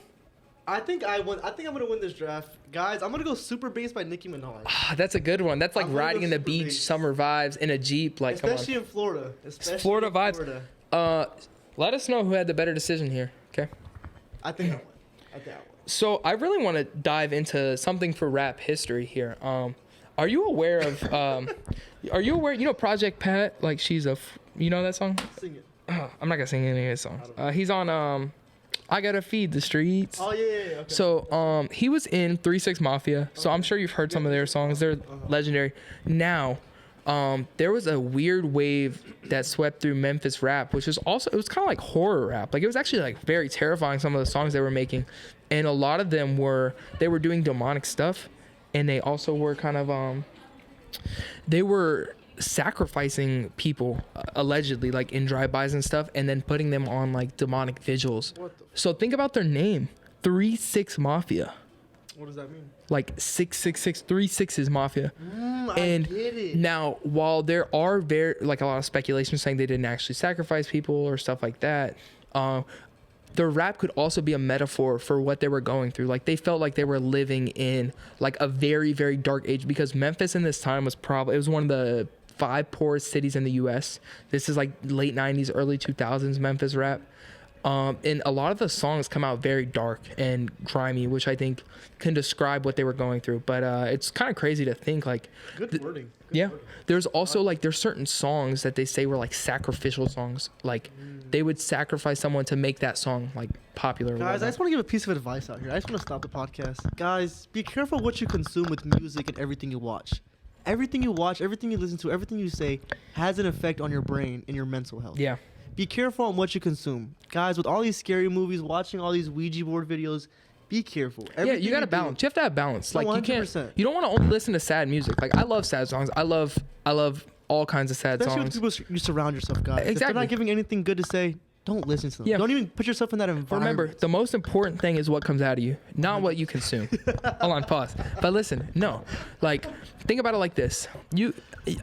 C: I think I'm gonna win this draft, guys. I'm gonna go Super Bass by Nicki Minaj.
B: Ah, that's a good one. That's like
C: I'm gonna
B: riding
C: go
B: in the
C: super
B: beach,
C: bass.
B: summer vibes in a Jeep. Like,
C: Especially
B: come
C: in Florida.
B: on.
C: Especially
B: Florida
C: in
B: vibes.
C: Florida.
B: Let us know who had the better decision here. Okay.
C: I think I won. I think I won.
B: So I really want to dive into something for rap history here. Are you aware of? You know Project Pat? Like she's you know that song?
C: Sing it.
B: I'm not gonna sing any of his songs. He's on I Gotta Feed the Streets.
C: Oh yeah. Okay.
B: So he was in 3 6 Mafia. So I'm sure you've heard some of their songs. They're legendary. Now, there was a weird wave that swept through Memphis rap, which was also, it was kind of like horror rap. Like it was actually like very terrifying, some of the songs they were making. And a lot of them were doing demonic stuff, and they also were kind of they were sacrificing people allegedly, like in drive-bys and stuff, and then putting them on like demonic vigils.
C: What the?
B: So think about their name, 3 6 Mafia.
C: What does that mean?
B: Like 666, 3 6 Mafia.
C: I
B: And
C: get it.
B: now, while there are very like a lot of speculation saying they didn't actually sacrifice people or stuff like that, their rap could also be a metaphor for what they were going through. Like they felt like they were living in like a very, very dark age, because Memphis in this time was probably, it was one of the 5 poorest cities in the U.S. This is like late 90s, early 2000s Memphis rap. And a lot of the songs come out very dark and grimy, which I think can describe what they were going through. But it's kind of crazy to think like,
C: Good wording. Good
B: yeah,
C: wording.
B: there's also like there's certain songs that they say were like sacrificial songs. Like they would sacrifice someone to make that song like popular. or
C: Guys, I
B: whatnot.
C: just want to give a piece of advice out here. I just want to stop the podcast. Guys, be careful what you consume with music and everything you watch. Everything you watch, everything you listen to, everything you say has an effect on your brain and your mental health.
B: Yeah.
C: Be careful on what you consume. Guys, with all these scary movies, watching all these Ouija board videos, be careful.
B: Yeah,
C: Everything
B: you got to
C: do-
B: balance. You have to have balance. Like you can't.
C: 100%.
B: You don't want to only listen to sad music. Like I love sad songs. I love all kinds of sad
C: Especially with
B: songs.
C: people you surround yourself, guys. If they're
B: Exactly.
C: not giving anything good to say, don't listen to them.
B: Yeah.
C: Don't even put yourself in that environment.
B: Remember, the most important thing is what comes out of you, not what you consume. Hold on, pause. But listen, no, like think about it like this: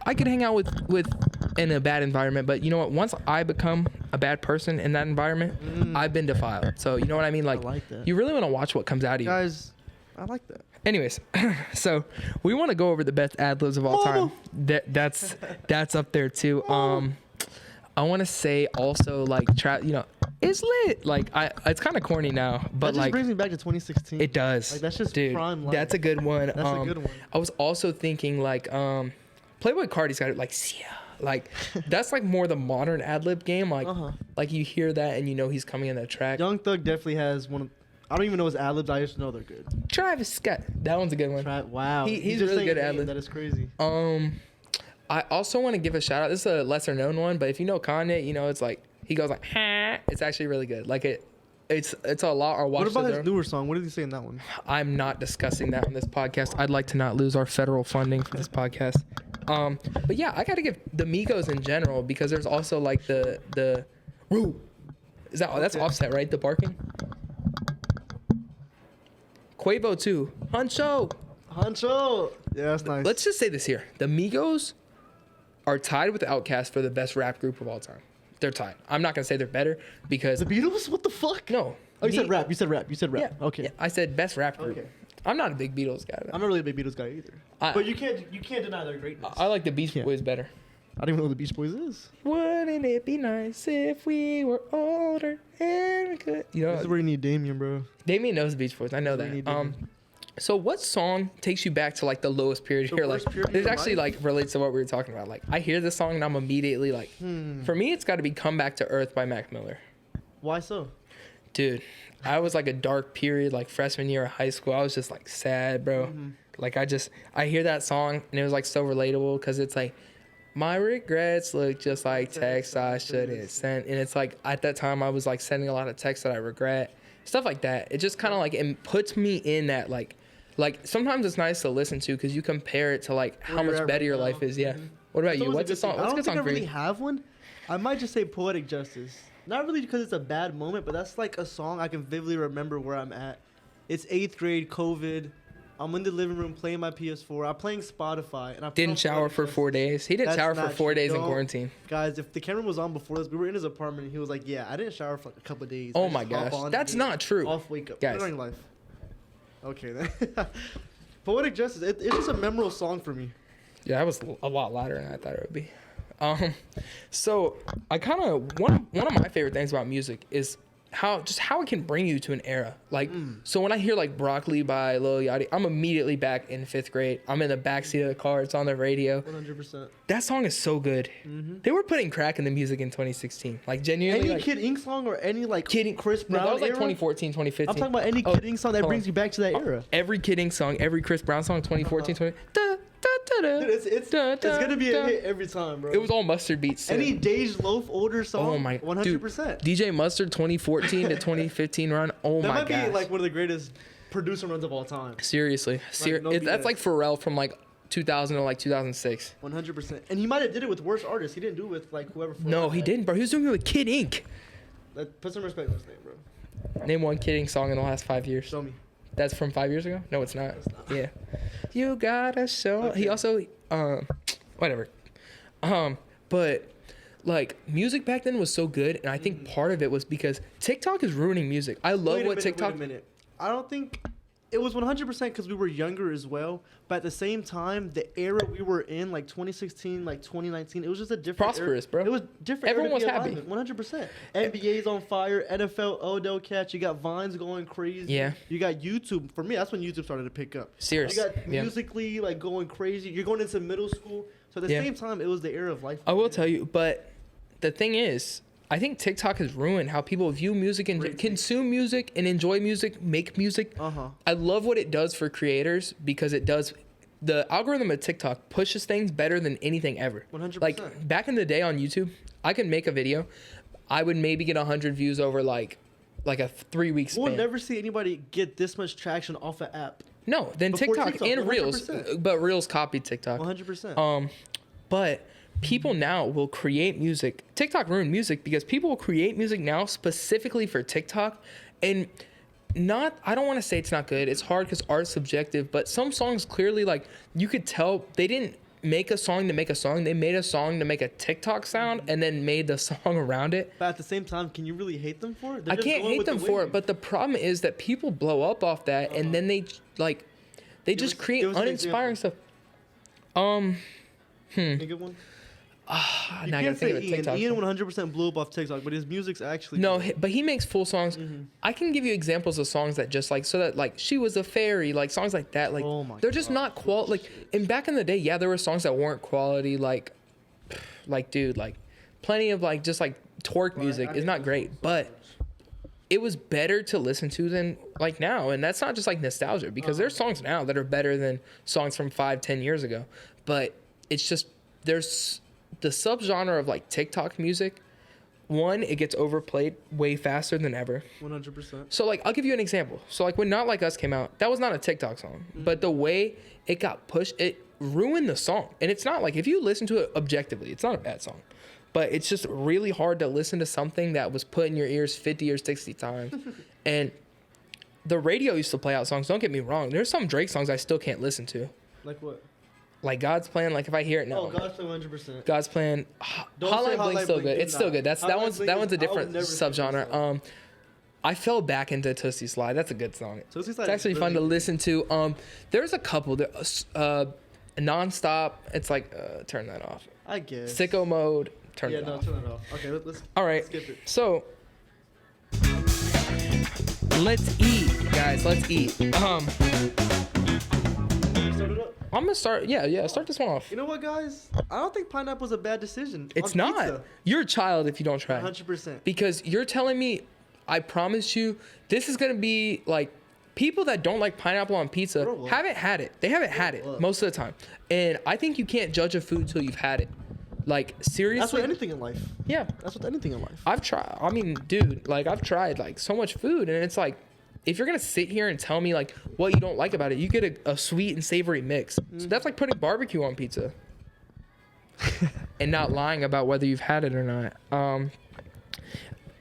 B: I could hang out with in a bad environment, but you know what? Once I become a bad person in that environment, I've been defiled. So you know what I mean? Like,
C: like that.
B: you really want to watch what comes out of you.
C: Guys, I like that.
B: Anyways, so we want to go over the best ad libs of all time. That's up there too. I want to say also like it's lit. Like it's kind of corny now, but
C: That just
B: like
C: brings me back to 2016.
B: it does.
C: Like, that's just
B: dude.
C: prime life.
B: That's a good one.
C: That's a good one.
B: I was also thinking like Playboy Cardi's got it like Sia. Like that's like more the modern ad lib game. Like like you hear that and you know he's coming in that track.
C: Young Thug definitely has one of. I don't even know his ad libs. I just know they're good.
B: Travis Scott. That one's a good one.
C: Wow.
B: He's
C: just
B: really
C: saying
B: good at
C: name,
B: ad-lib.
C: That is crazy.
B: I also want to give a shout out. This is a lesser known one, but if you know Kanye, you know it's like he goes like, ha. It's actually really good. Like it's a lot. Or watch
C: What about
B: the
C: his
B: throne.
C: newer song? What did he say in that one?
B: I'm not discussing that on this podcast. I'd like to not lose our federal funding for this podcast. But yeah, I gotta give the Migos in general, because there's also like the woo. That's Offset, right? The barking. Quavo too. Huncho.
C: Yeah, that's nice.
B: Let's just say this here: the Migos are tied with Outkast for the best rap group of all time. They're tied. I'm not gonna say they're better because
C: The Beatles? What the fuck?
B: no.
C: Oh, you
B: Me-
C: said rap. You said rap. You said rap.
B: Yeah.
C: Okay.
B: Yeah, I said best rap group.
C: Okay.
B: I'm not a big Beatles guy. Though.
C: I'm not really a big Beatles guy either. But you can't deny their greatness.
B: I like the Beach
C: Yeah.
B: Boys better.
C: I don't even know who the Beach Boys is.
B: Wouldn't it be nice if we were older and we could? You
C: This
B: know,
C: is where you need Damien, bro.
B: Damien knows the Beach Boys. I know
C: This is where you
B: that.
C: need Damien.
B: So what song takes you back to like the lowest period
C: The
B: here? Like,
C: worst period of
B: this
C: your
B: actually
C: life?
B: like relates to what we were talking about. Like, I hear this song and I'm immediately like, for me, it's got to be "Come Back to Earth" by Mac Miller.
C: Why so?
B: Dude, I was like a dark period, like freshman year of high school. I was just like sad, bro. Like I hear that song and it was like so relatable because it's like, my regrets look just like texts I shouldn't send. And it's like at that time I was like sending a lot of texts that I regret, stuff like that. It just kind of like it puts me in that like Like sometimes it's nice to listen to because you compare it to like how
C: Where you're
B: much
C: at
B: better
C: right
B: your
C: now.
B: life is. Yeah.
C: Mhm.
B: What about
C: It's
B: you?
C: always a
B: What's a
C: good
B: song?
C: thing.
B: What's
C: I
B: a
C: don't
B: good
C: think I
B: song for
C: really
B: you?
C: have one. I might just say Poetic Justice. Not really because it's a bad moment, but that's like a song I can vividly remember where I'm at. It's 8th grade, COVID. I'm in the living room playing my PS4. I'm playing Spotify, and I put
B: Didn't
C: on
B: shower
C: Poetic
B: for
C: Justice.
B: 4 days. He didn't
C: That's
B: shower for
C: not
B: 4
C: true.
B: days in
C: Don't-
B: quarantine.
C: Guys, if the camera was on before this, we were in his apartment, and he was like, "Yeah, I didn't shower for like a couple of days."
B: Oh
C: I
B: my
C: just hop
B: gosh,
C: on
B: that's
C: and
B: not true.
C: Off, wake up,
B: Guys.
C: Learning life. Okay then. Poetic Justice. It's just a memorable song for me.
B: Yeah, that was a lot louder than I thought it would be. So I kind of one of my favorite things about music is how it can bring you to an era. Like, so when I hear like Broccoli by Lil Yachty, I'm immediately back in 5th grade. I'm in the backseat of the car. It's on the radio.
C: 100%.
B: That song is so good. They were putting crack in the music in 2016. Like genuinely.
C: Any
B: like,
C: Kid Ink song or any like Chris
B: No,
C: Brown
B: that was like
C: era?
B: 2014, 2015.
C: I'm talking about any
B: Oh,
C: Kid Ink song that
B: hold
C: brings
B: on.
C: you back to that era.
B: Every Kid Ink song, every Chris Brown song, 2014, 20. Da, da, da, da,
C: Dude, it's
B: da,
C: gonna be
B: da.
C: a hit every time, bro.
B: It was all Mustard beats. Too.
C: any Dej Loaf older song.
B: Oh my
C: 100%.
B: Dude, DJ Mustard 2014 to 2015 run. Oh
C: that
B: my
C: might
B: god.
C: be like one of the greatest producer runs of all time.
B: Seriously.
C: no
B: That's
C: BS.
B: like Pharrell from like 2000 to like 2006.
C: 100%. And he might have did it with worse artists. He didn't do it with like whoever.
B: No, he didn't, bro. He was doing it with Kid Ink.
C: Put some respect on his name, bro.
B: Name one Kid Ink song in the last 5 years.
C: Show me.
B: That's from 5 years ago? No, it's not.
C: It's not.
B: Yeah. You gotta show.
C: Okay.
B: He also, whatever. But like music back then was so good, and I think part of it was because TikTok is ruining music. I love what TikTok.
C: Wait a minute. I don't think it was 100% because we were younger as well. But at the same time, the era we were in, like 2016, like 2019, it was just a different.
B: Prosperous,
C: era.
B: bro.
C: It was different.
B: Everyone was happy.
C: 100%. NBA's on fire. NFL, Odell catch. You got Vines going crazy.
B: Yeah.
C: You got YouTube. For me, that's when YouTube started to pick up.
B: Serious.
C: You got
B: Yeah.
C: Musically like going crazy. You're going into middle school. So at the
B: Yeah.
C: same time, it was the era of life.
B: I will tell you, but the thing is, I think TikTok has ruined how people view music and
C: Great.
B: consume music and enjoy music, make music.
C: Uh-huh.
B: I love what it does for creators because it does. The algorithm of TikTok pushes things better than anything ever.
C: 100%.
B: Like back in the day on YouTube, I could make a video, I would maybe get 100 views over like a 3 week span.
C: We'll never see anybody get this much traction off an app.
B: No, then
C: Before
B: TikTok,
C: TikTok,
B: and Reels,
C: 100%.
B: but Reels copied TikTok.
C: 100%.
B: But people now will create music. TikTok ruined music because people will create music now specifically for TikTok, and I don't want to say it's not good. It's hard because art's subjective, but some songs clearly, like, you could tell they didn't make a song to make a song. They made a song to make a TikTok sound and then made the song around it.
C: But at the same time, can you really hate them for it? They're
B: I
C: just
B: can't
C: going
B: hate
C: with
B: them
C: the
B: for it,
C: wave.
B: but the problem is that people blow up off that and then they just
C: us-
B: create
C: give us an
B: uninspiring stuff.
C: Think of one.
B: Now I
C: You
B: gotta
C: can't
B: think
C: say
B: of a
C: Ian.
B: TikTok.
C: Ian
B: song.
C: 100% blew up off TikTok, but his music's actually
B: No,
C: good.
B: but he makes full songs.
C: Mm-hmm.
B: I can give you examples of songs that just like so that like she was a fairy, like songs like that. Like
C: Oh my
B: they're just not quality. Like and back in the day, yeah, there were songs that weren't quality. Like dude, like plenty of like just like twerk music is not great, but it was better to listen to than like now. And that's not just like nostalgia because there's songs now that are better than songs from 5-10 years ago. But it's just there's the subgenre of like TikTok music. One, it gets overplayed way faster than ever.
C: 100%.
B: So like I'll give you an example. So like when Not Like Us came out, that was not a TikTok song, but the way it got pushed, it ruined the song. And it's not like if you listen to it objectively, it's not a bad song. But it's just really hard to listen to something that was put in your ears 50 or 60 times. And the radio used to play out songs. Don't get me wrong. There's some Drake songs I still can't listen to.
C: Like what?
B: Like God's Plan, like if I hear it now.
C: Oh, God's Plan 100%.
B: God's Plan.
C: Don't
B: Hotline
C: say
B: Blink's
C: Hotline
B: still
C: Blink,
B: good.
C: do
B: It's still
C: not.
B: good. That
C: Hotline
B: one's
C: Blink
B: a
C: is- I would
B: different
C: never say that
B: subgenre.
C: song.
B: I fell back into Tootsie Slide. That's a good song.
C: Tootsie
B: It's
C: Slide is
B: actually fun to
C: really-
B: listen to. There's a couple. Nonstop. It's like turn that off.
C: I guess.
B: Sicko Mode. Turn
C: Yeah,
B: it
C: no,
B: off.
C: turn it off. Okay, let's
B: All right.
C: skip it.
B: So let's eat, guys. Let's eat.
C: Start it up.
B: I'm gonna start. Yeah. Start this one off.
C: You know what, guys? I don't think pineapple's a bad decision.
B: It's
C: on
B: not.
C: pizza.
B: You're a child if you don't try.
C: 100%.
B: Because you're telling me, I promise you, this is gonna be like people that don't like pineapple on pizza
C: Grow up.
B: haven't had it. They haven't had it
C: Grow up.
B: most of the time. And I think you can't judge a food till you've had it. Like
C: That's
B: seriously.
C: with anything in life.
B: Yeah.
C: That's with anything in life.
B: I've tried. I mean, dude, like I've tried like so much food, and it's like if you're gonna sit here and tell me like what you don't like about it, you get a sweet and savory mix. So that's like putting barbecue on pizza. And not lying about whether you've had it or not.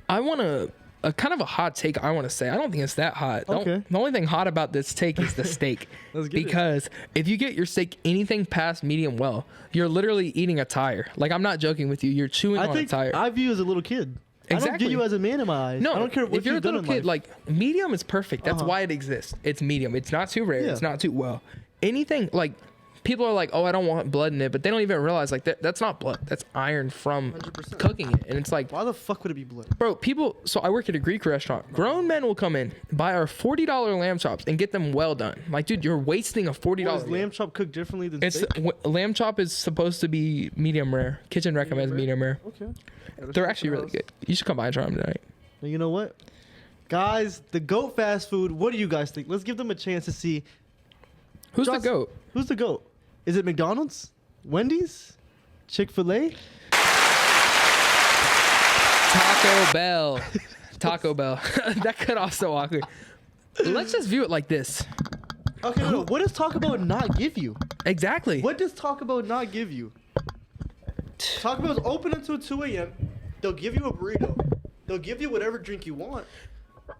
B: I want a kind of a hot take. I want to say I don't think it's that hot.
C: Okay.
B: The only thing hot about this take is the steak.
C: Let's get it.
B: Because if you get your steak anything past medium well, you're literally eating a tire. Like, I'm not joking with you. You're chewing
C: I
B: on
C: think
B: a tire.
C: I view you as a little kid. I don't
B: Exactly.
C: view you as a man in my eyes.
B: No,
C: I don't care what
B: if you're a
C: you've done
B: little
C: in
B: kid,
C: life.
B: like medium is perfect. That's
C: Uh-huh.
B: why it exists. It's medium. It's not too rare.
C: Yeah.
B: It's not too well. Anything like people are like, oh, I don't want blood in it, but they don't even realize like that's not blood. That's iron from
C: 100%.
B: cooking it, and it's like,
C: Why the fuck would it be blood?
B: bro, people. So I work at a Greek restaurant. Grown men will come in, buy our $40 lamb chops, and get them well done. Like, dude, you're wasting a $40.
C: Is lamb chop cooked differently than
B: It's
C: steak?
B: lamb chop is supposed to be medium rare. Kitchen recommends medium rare.
C: Okay.
B: They're actually really good. You should come by and try them tonight.
C: And you know what? Guys, the GOAT fast food, what do you guys think? Let's give them a chance to see.
B: Who's the
C: Josh,
B: goat?
C: Who's the GOAT? Is it McDonald's? Wendy's? Chick-fil-A?
B: Taco Bell. Taco Bell. That cut off so awkward. Let's just view it like this.
C: Okay, no, what does Taco Bell not give you?
B: Exactly.
C: What does Taco Bell not give you? Taco Bell's open until 2 a.m. They'll give you a burrito. They'll give you whatever drink you want.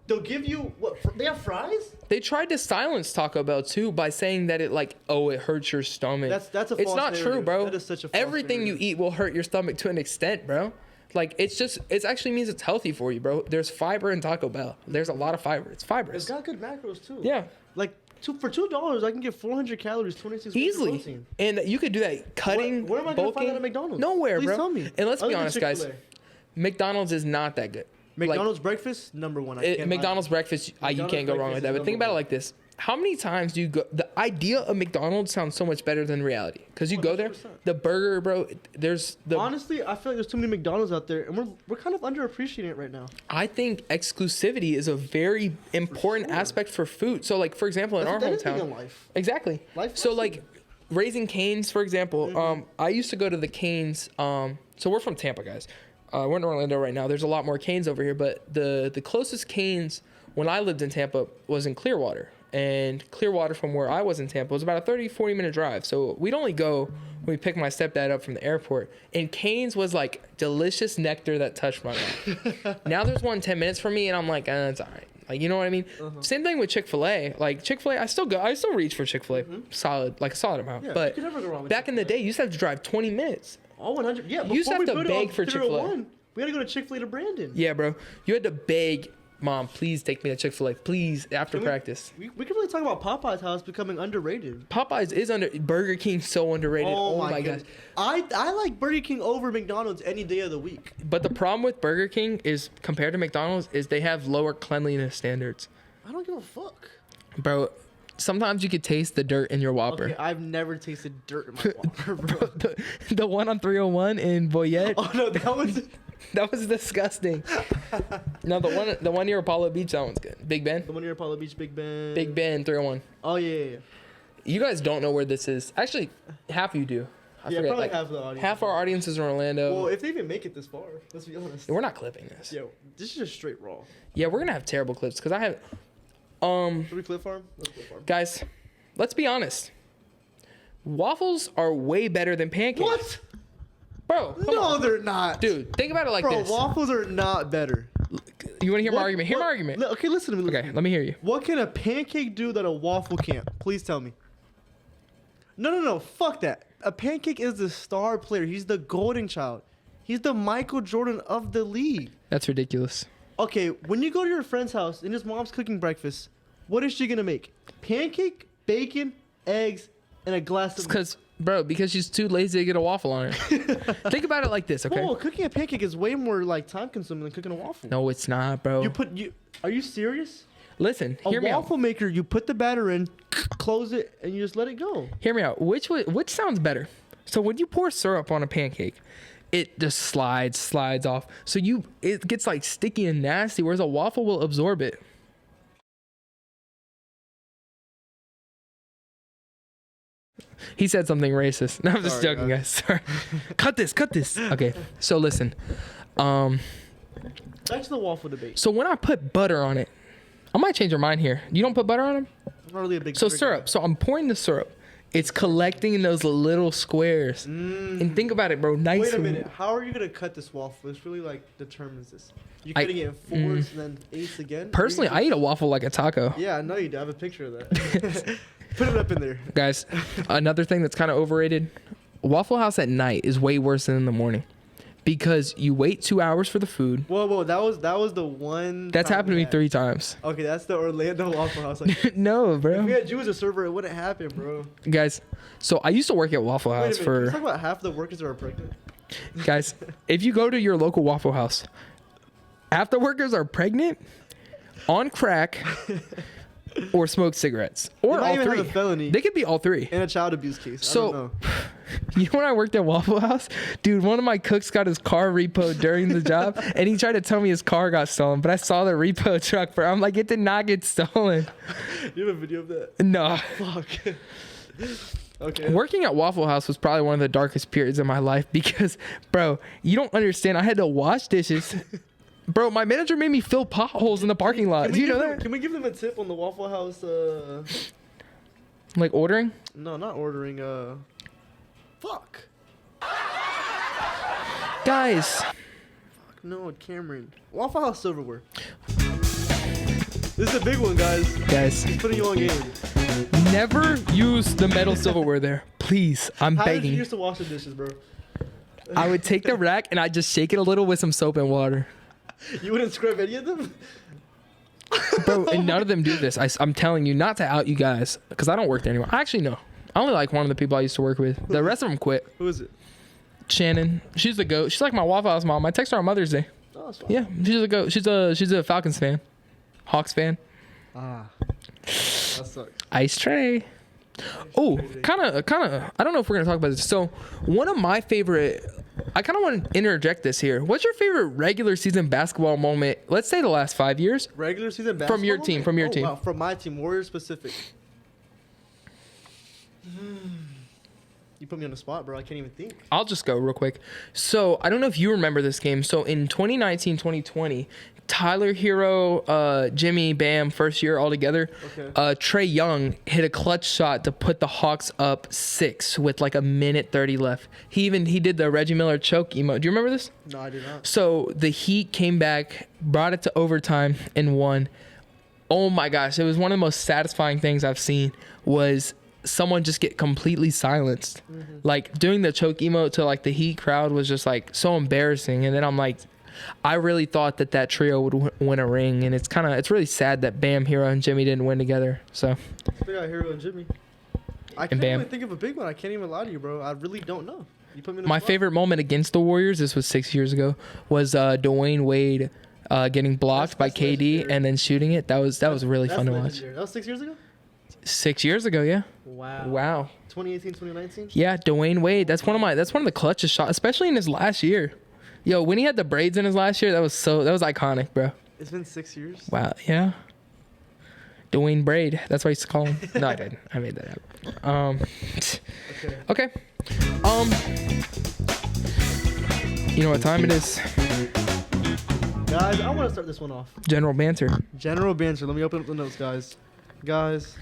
C: They'll give you what? They have fries?
B: They tried to silence Taco Bell too by saying that it like, oh, it hurts your stomach.
C: That's a
B: It's
C: false
B: not true,
C: narrative.
B: bro.
C: That is such a false
B: Everything
C: narrative.
B: you eat will hurt your stomach to an extent, bro. Like, it actually means it's healthy for you, bro. There's fiber in Taco Bell. There's a lot of fiber. It's
C: It's
B: fibrous.
C: got good macros too.
B: Yeah.
C: Like for $2, I can get 400 calories, 26 grams of
B: Easily.
C: protein.
B: And you could do that cutting,
C: Where am I gonna find
B: bulking.
C: that at McDonald's?
B: Nowhere,
C: Please
B: bro.
C: tell me.
B: And let's
C: Other
B: be
C: than
B: honest, guys.
C: Chick-fil-A.
B: McDonald's is not that good. Like,
C: McDonald's breakfast, number one.
B: McDonald's breakfast, you
C: McDonald's
B: can't go wrong with
C: breakfast
B: that.
C: is
B: But think
C: number
B: about it
C: one.
B: like this: how many times do you go? The idea of McDonald's sounds so much better than reality because you go there,
C: 100%.
B: the burger, bro. There's the.
C: Honestly, I feel like there's too many McDonald's out there, and we're kind of underappreciating it right now.
B: I think exclusivity is a very important
C: sure.
B: aspect for food. So, like for example, in
C: That's
B: our
C: with anything in
B: hometown,
C: life.
B: exactly.
C: Life
B: So
C: lesson.
B: like, Raising Cane's, for example.
C: Mm-hmm.
B: I used to go to the Cane's. So we're from Tampa, guys. We're in Orlando right now. There's a lot more Cane's over here, but the closest Cane's when I lived in Tampa was in Clearwater. And Clearwater from where I was in Tampa was about a 40 minute drive. So we'd only go when we picked my stepdad up from the airport. And Cane's was like delicious nectar that touched my mouth. Now there's one 10 minutes from me and I'm like, it's all right. Like, you know what I mean? Same thing with Chick-fil-A. Like Chick-fil-A, I still reach for Chick-fil-A. Solid, like a solid amount.
C: Yeah,
B: But
C: you can never go wrong with
B: back in the day, you used to have to drive 20 minutes.
C: Oh, 100. Yeah,
B: You used to
C: before
B: have
C: we
B: to
C: put it
B: beg
C: on
B: for Chick-fil-A.
C: 301, we had to go to Chick-fil-A to Brandon.
B: Yeah, bro. You had to beg, Mom, please take me to Chick-fil-A. Please, after
C: Can we-
B: practice.
C: We can really talk about Popeye's how it's becoming underrated.
B: Popeyes is Burger King's so underrated. Oh, my gosh.
C: goodness. I like Burger King over McDonald's any day of the week.
B: But the problem with Burger King is, compared to McDonald's, is they have lower cleanliness standards.
C: I don't give a fuck.
B: Bro, sometimes you could taste the dirt in your Whopper.
C: Okay, I've never tasted dirt in my Whopper, bro.
B: The one on 301 in Boyette,
C: Oh no, that was.
B: that was disgusting. No, the one near Apollo Beach, that one's good. Big Ben?
C: The one near Apollo Beach, Big Ben.
B: Big Ben, 301.
C: Oh yeah.
B: You guys don't know where this is. Actually, half of you do. I
C: Yeah,
B: forget.
C: probably
B: Like,
C: half the audience.
B: half our audience is in Orlando.
C: Well, if they even make it this far, let's be honest.
B: We're not clipping this.
C: Yo, this is just straight raw.
B: Yeah, we're gonna have terrible clips because I have.
C: Should we clip farm? Let's clip farm.
B: Guys, let's be honest. Waffles are way better than pancakes.
C: What?
B: Bro, come
C: No,
B: on.
C: they're not.
B: Dude, think about it like
C: Bro,
B: this.
C: waffles are not better.
B: You want to hear my
C: What-
B: argument? Hear my
C: what-
B: argument.
C: Okay, listen to me. listen
B: Okay,
C: to me.
B: let me hear you.
C: What can a pancake do that a waffle can't? Please tell me. No. Fuck that. A pancake is the star player. He's the golden child. He's the Michael Jordan of the league.
B: That's ridiculous.
C: Okay, when you go to your friend's house and his mom's cooking breakfast, what is she gonna make? Pancake, bacon, eggs, and a glass of.
B: Because she's too lazy to get a waffle on her. Think about it like this, okay?
C: Whoa, cooking a pancake is way more like time consuming than cooking a waffle.
B: No, it's not, bro.
C: Are you serious?
B: Listen,
C: A
B: hear me out.
C: waffle maker, you put the batter in, close it, and you just let it go.
B: Hear me out. Which sounds better? So when you pour syrup on a pancake, it just slides off. So it gets like sticky and nasty, whereas a waffle will absorb it. He said something racist. No, I'm just
C: Sorry,
B: joking, guys. Sorry. Cut this. Okay. So listen.
C: Back to the waffle debate.
B: So when I put butter on I might change your mind here. You don't put butter on them?
C: I'm not really a big
B: So
C: butter
B: syrup.
C: guy.
B: So I'm pouring the syrup. It's collecting in those little squares. And think about it, bro. Nice.
C: Wait a
B: and-
C: minute. How are you gonna cut this waffle? It's really like determines this. You
B: I-
C: cutting it in fours and then eighths again?
B: Personally, I eat a waffle like a taco.
C: Yeah, I know you do. I have a picture of that. Put it up in there.
B: Guys, another thing that's kind of overrated, Waffle House at night is way worse than in the morning because you wait 2 hours for the food.
C: Whoa, that was the one.
B: That's
C: time
B: happened to
C: we
B: me
C: had.
B: 3 times.
C: Okay, that's the Orlando Waffle House. Like,
B: No,
C: if we
B: bro.
C: had you as a server, it wouldn't happen, bro.
B: Guys, so I used to work at Waffle
C: Wait a
B: House
C: minute. Can you
B: for
C: talk about half the workers that are pregnant?
B: guys. If you go to your local Waffle House, half the workers are pregnant, on crack, or smoke cigarettes, or
C: They might
B: all
C: even
B: three.
C: have a felony.
B: They could be all three.
C: In a child abuse case. I
B: So,
C: don't know.
B: You know when I worked at Waffle House, dude, one of my cooks got his car repoed during the job, and he tried to tell me his car got stolen, but I saw the repo truck, bro. I'm like, it did not get stolen.
C: You have a video of that?
B: No.
C: Fuck. Okay.
B: Working at Waffle House was probably one of the darkest periods in my life because, bro, you don't understand. I had to wash dishes. Bro, my manager made me fill potholes in the parking lot. Do you know that?
C: Can we give them a tip on the Waffle House?
B: Like ordering?
C: No, not ordering. Fuck.
B: Guys,
C: No, Cameron. Waffle House silverware. This is a big one, guys.
B: guys,
C: Putting you on game.
B: never use the metal silverware there. Please, I'm
C: How did you
B: begging.
C: used to wash the dishes, bro?
B: I would take the rack and I'd just shake it a little with some soap and water.
C: You wouldn't scrub any of them?
B: Bro, and none of them do this. I'm telling you, not to out you guys, because I don't work there anymore. Actually, no. I only like one of the people I used to work with. The rest of them quit.
C: Who is it?
B: Shannon. She's the goat. She's like my Waffle House mom. I text her on Mother's Day.
C: Oh, that's fine.
B: Yeah, she's a goat. She's a Falcons fan. Hawks fan.
C: Ah. That sucks.
B: Ice tray. Oh, kind of. I don't know if we're gonna talk about this. So, one of my favorite. I kind of want to interject this here. What's your favorite regular season basketball moment? Let's say the last 5 years.
C: Regular season basketball?
B: From your team, from your team.
C: Wow, from my team. Warriors specific. You put me on the spot, bro. I can't even think.
B: I'll just go real quick. So, I don't know if you remember this game. So, in 2019-2020, Tyler Hero, Jimmy, Bam, first year all together.
C: Okay.
B: Trey Young hit a clutch shot to put the Hawks up 6 with like a minute 30 left. He did the Reggie Miller choke emote. Do you remember this?
C: No, I do not.
B: So the Heat came back, brought it to overtime, and won. Oh my gosh, it was one of the most satisfying things I've seen was someone just get completely silenced. Like doing the choke emote to like the Heat crowd was just like so embarrassing. And then I'm like, I really thought that trio would win a ring, and it's really sad that Bam, Hero, and Jimmy didn't win together. So
C: We got Hero and Jimmy. I can't
B: Bam.
C: really think of a big one. I can't even lie to you, bro. I really don't know. You put me in the
B: my
C: spot.
B: favorite moment against the Warriors, this was 6 years ago, was Dwayne Wade getting blocked by
C: That's
B: KD
C: legendary.
B: and then shooting it. That was really
C: That's
B: fun to watch.
C: legendary. That was 6 years ago?
B: 6 years ago, yeah.
C: Wow.
B: Wow.
C: 2018, 2019?
B: Yeah, Dwayne Wade. That's one of the clutchest shots, especially in his last year. Yo, when he had the braids in his last year, that was iconic, bro.
C: It's been 6 years.
B: Wow, yeah. Dwayne Braid. That's what I used to call him. No, I didn't. I made that up.
C: Okay.
B: Okay. You know what time it is?
C: Guys, I want to start this one off.
B: General banter.
C: General banter. Let me open up the notes, guys. Guys,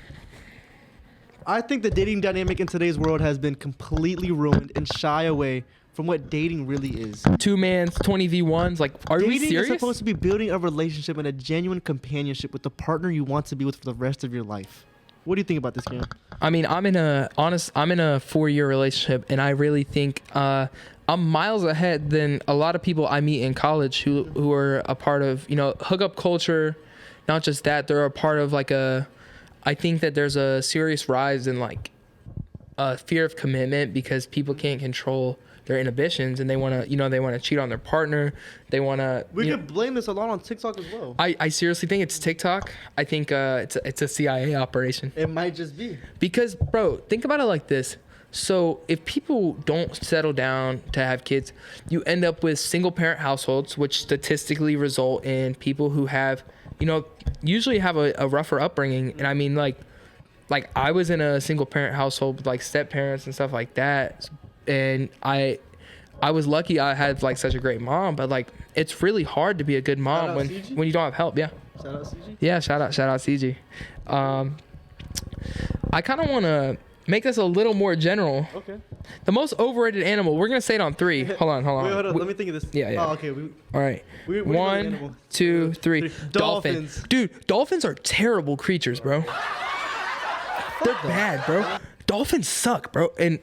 C: I think the dating dynamic in today's world has been completely ruined and shy away from what dating really is.
B: 2-mans, 20v1s. Like, are we
C: Dating
B: serious?
C: is supposed to be building a relationship and a genuine companionship with the partner you want to be with for the rest of your life. What do you think about this, Cam?
B: I mean, I'm in a 4-year relationship, and I really think I'm miles ahead than a lot of people I meet in college who are a part of, hookup culture. Not just that, they're a part of I think that there's a serious rise in fear of commitment because people can't control their inhibitions and they want to cheat on their partner. They want to.
C: We could blame this a lot on TikTok as well.
B: I seriously think it's TikTok. I think it's a CIA operation.
C: It might just be.
B: Because, bro, think about it like this. So if people don't settle down to have kids, you end up with single parent households, which statistically result in people who have, usually have a rougher upbringing. And I mean, like I was in a single parent household with step parents and stuff like that. And I was lucky I had such a great mom, but it's really hard to be a good mom
C: Shout out
B: when
C: CG?
B: you don't have help. Yeah.
C: Shout out CG.
B: Yeah, shout out CG. I kind of want to make this a little more general.
C: Okay.
B: The most overrated animal. We're gonna say it on 3. Hold on.
C: Wait, hold on. Let me think of this.
B: Yeah.
C: Oh, okay.
B: All right.
C: We know the
B: 1,
C: animal.
B: 2, 3.
C: Dolphins.
B: Dude, dolphins are terrible creatures, bro. They're bad, bro. Dolphins suck, bro, and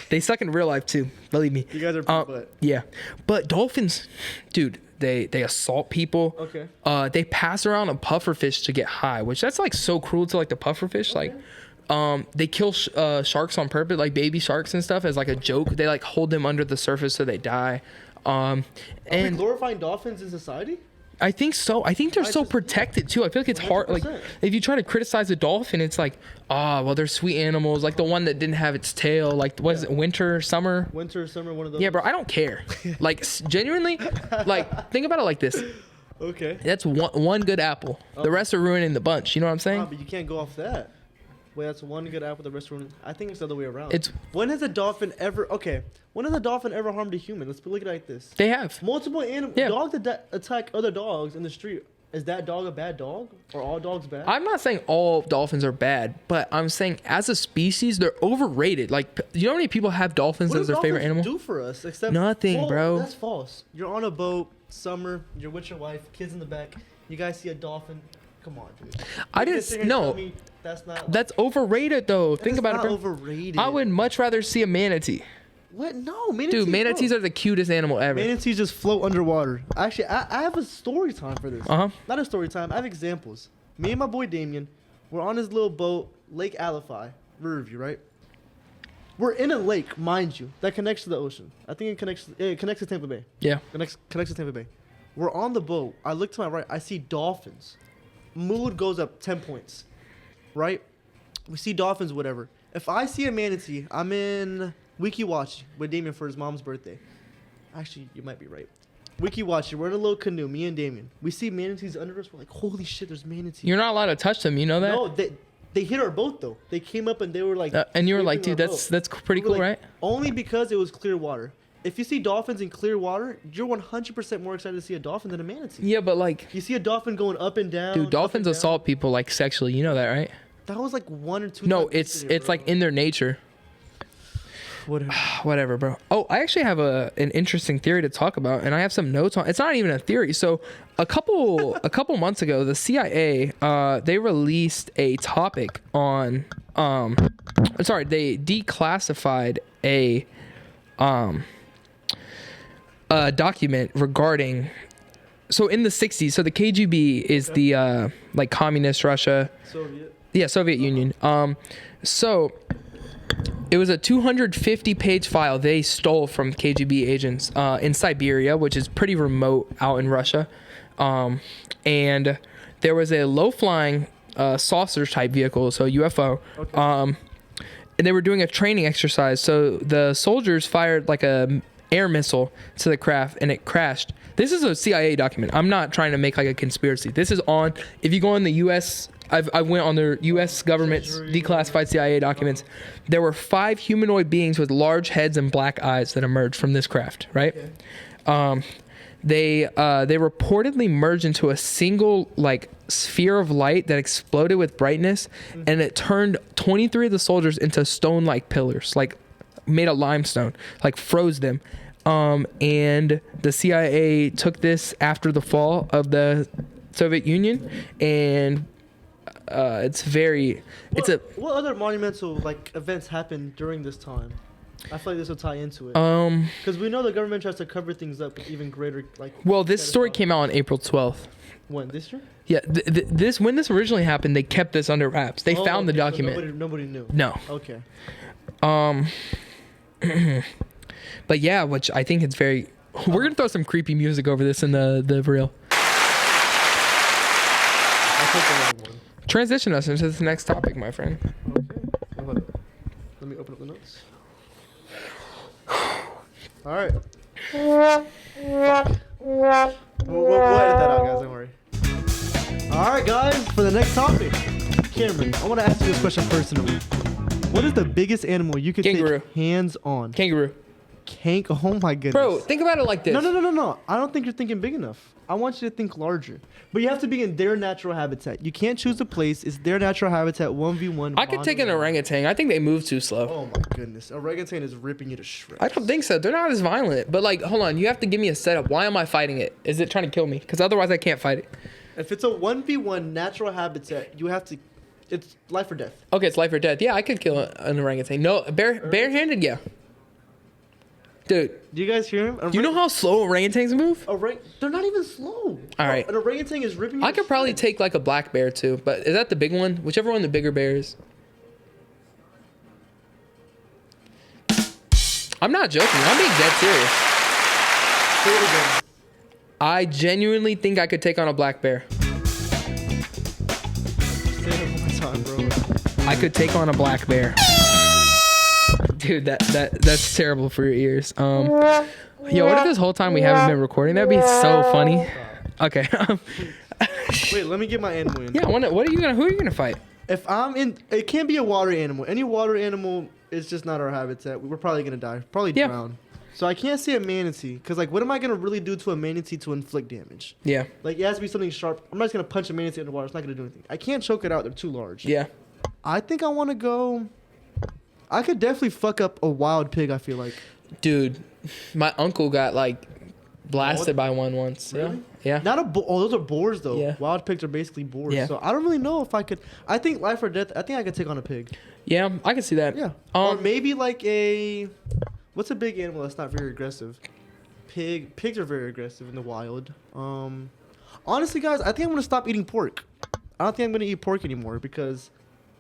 B: they suck in real life too. Believe me.
C: You guys are butt.
B: Yeah, but dolphins, dude, they assault people.
C: Okay.
B: They pass around a pufferfish to get high, which that's like so cruel to like the pufferfish.
C: Okay.
B: Like, they kill sharks on purpose, like baby sharks and stuff, as like a joke. They like hold them under the surface so they die.
C: Are we
B: And
C: glorifying dolphins in society?
B: I think so. I think they're so protected too. I feel like it's hard. Like
C: 100%.
B: if you try to criticize a dolphin, it's like, well, they're sweet animals. Like the one that didn't have its tail. Like what is it? Winter, summer?
C: Winter, summer, one of those.
B: Yeah, bro. I don't care. Like genuinely, like think about it like this.
C: Okay.
B: That's one good apple. The rest are ruining the bunch. You know what I'm saying?
C: But you can't go off that. Wait, that's one good apple. The rest ruined. I think it's the other way around.
B: It's
C: when has a dolphin ever? Okay. When has a dolphin ever harmed a human? Let's look at it like this.
B: they have.
C: Multiple animals.
B: Yeah.
C: Dogs that attack other dogs in the street. Is that dog a bad dog? Or all dogs bad?
B: I'm not saying all dolphins are bad, but I'm saying as a species, they're overrated. Like, you know how many people have dolphins
C: What
B: as
C: do
B: their favorite
C: dolphins
B: animal?
C: do for us except
B: Nothing,
C: well,
B: bro.
C: That's false. You're on a boat, summer. You're with your wife, kids in the back. You guys see a dolphin. Come on, dude.
B: I
C: You
B: didn't.
C: just sit here and
B: No,
C: tell me that's not.
B: that's overrated though. Think about it, bro.
C: Overrated.
B: I would much rather see a manatee.
C: What? No, manatees.
B: Dude, manatees are the cutest animal ever.
C: Manatees just float underwater. Actually, I have a story time for this.
B: Uh-huh.
C: Not a story time. I have examples. Me and my boy Damien, we're on his little boat, Lake Alafai, Riverview, right? We're in a lake, mind you, that connects to the ocean. I think it connects to Tampa Bay.
B: Yeah.
C: Connects to Tampa Bay. We're on the boat. I look to my right. I see dolphins. Mood goes up 10 points. Right? We see dolphins, whatever. If I see a manatee, I'm in Wikiwachi with Damien for his mom's birthday. Actually, you might be right. Wikiwachi, we're in a little canoe, me and Damien. We see manatees under us. We're like, holy shit, there's manatees.
B: You're not allowed to touch them. You know that?
C: No, they hit our boat though. They came up and they were like.
B: And you were like,
C: scraping
B: dude,
C: our
B: that's
C: boat.
B: pretty
C: We were
B: cool,
C: like-
B: right?
C: Only because it was clear water. If you see dolphins in clear water, you're 100% more excited to see a dolphin than a manatee.
B: Yeah, but like,
C: You see a dolphin going up and down.
B: dude,
C: up
B: dolphins
C: and down.
B: assault people like sexually. You know that, right?
C: That was like 1 or 2.
B: No,
C: times
B: it's
C: this year,
B: it's
C: bro.
B: like in their nature.
C: Whatever.
B: Whatever, bro. Oh, I actually have an interesting theory to talk about, and I have some notes on. It's not even a theory. So, a couple months ago, the CIA they released a topic on they declassified a document regarding. So in the 60s, so the KGB is the like communist Russia.
C: Soviet.
B: Yeah, Soviet Union. So it was a 250-page file they stole from KGB agents in Siberia, which is pretty remote out in Russia. And there was a low-flying saucer-type vehicle, so UFO.
C: Okay.
B: And they were doing a training exercise. So the soldiers fired like a air missile to the craft, and it crashed. This is a CIA document. I'm not trying to make like a conspiracy. This is on. If you go on the U.S. I went on the U.S. government's declassified CIA documents. There were 5 humanoid beings with large heads and black eyes that emerged from this craft, right?
C: Okay.
B: They reportedly merged into a single like sphere of light that exploded with brightness, and it turned 23 of the soldiers into stone-like pillars, like made of limestone, like froze them. And the CIA took this after the fall of the Soviet Union, and
C: What other monumental like events happened during this time? I feel like this will tie into it. Because we know the government tries to cover things up with even greater like.
B: Well, this story came out on April 12th.
C: When this year?
B: Yeah, when this originally happened, they kept this under wraps. They found the
C: okay, so
B: document.
C: nobody knew.
B: No.
C: Okay.
B: But yeah, which I think it's very. We're gonna throw some creepy music over this in the reel.
C: I took the wrong one.
B: Transition us into the next topic, my friend.
C: Okay. Hold on. Let me open up the notes. All right. We'll edit that out, guys. Don't worry. All right, guys. For the next topic, Cameron, I want to ask you this question personally. What is the biggest animal you could
B: Kangaroo.
C: take hands on?
B: Kangaroo.
C: can't. Oh my goodness.
B: Bro, think about it like this.
C: No. I don't think you're thinking big enough. I want you to think larger. But you have to be in their natural habitat. You can't choose a place. It's their natural habitat, 1v1.
B: I could take an orangutan. I think they move too slow.
C: Oh my goodness. Orangutan is ripping you to shreds.
B: I don't think so. They're not as violent. But like, hold on. You have to give me a setup. Why am I fighting it? Is it trying to kill me? Because otherwise I can't fight it.
C: If it's a 1v1 natural habitat, you have to. It's life or death.
B: Okay, it's life or death. Yeah, I could kill an orangutan. No, barehanded, yeah. Dude,
C: Do you guys hear him?
B: do you know how slow orangutans move?
C: They're not even slow.
B: All right.
C: An orangutan is ripping you
B: I
C: to
B: could probably
C: shreds.
B: take like a black bear too, but is that the big one? Whichever one the bigger bear is. I'm not joking. I'm being dead serious.
C: Say it again.
B: I genuinely think I could take on a black bear.
C: Say it one more time, bro.
B: I could take on a black bear. Dude, that's terrible for your ears. Yo, what if this whole time we haven't been recording? That'd be so funny. Okay.
C: Wait, let me get my animal in.
B: Yeah, who are you gonna fight?
C: If I'm in, it can't be a water animal. Any water animal is just not our habitat. We're probably gonna die. Probably
B: Yeah.
C: drown. So I can't say a manatee, cause like, what am I gonna really do to a manatee to inflict damage?
B: Yeah.
C: Like, it has to be something sharp. I'm not just gonna punch a manatee in the water. It's not gonna do anything. I can't choke it out. They're too large.
B: Yeah.
C: I think I want to go. I could definitely fuck up a wild pig. I feel like.
B: Dude, my uncle got like blasted by one once.
C: Really?
B: Yeah.
C: Not a oh, those are boars though.
B: Yeah.
C: Wild pigs are basically boars.
B: Yeah.
C: So I don't really know if I could. I think life or death. I think I could take on a pig.
B: Yeah, I can see that.
C: Yeah. Or
B: Um,
C: maybe like a. What's a big animal that's not very aggressive? Pigs are very aggressive in the wild. Honestly, guys, I think I'm gonna stop eating pork. I don't think I'm gonna eat pork anymore because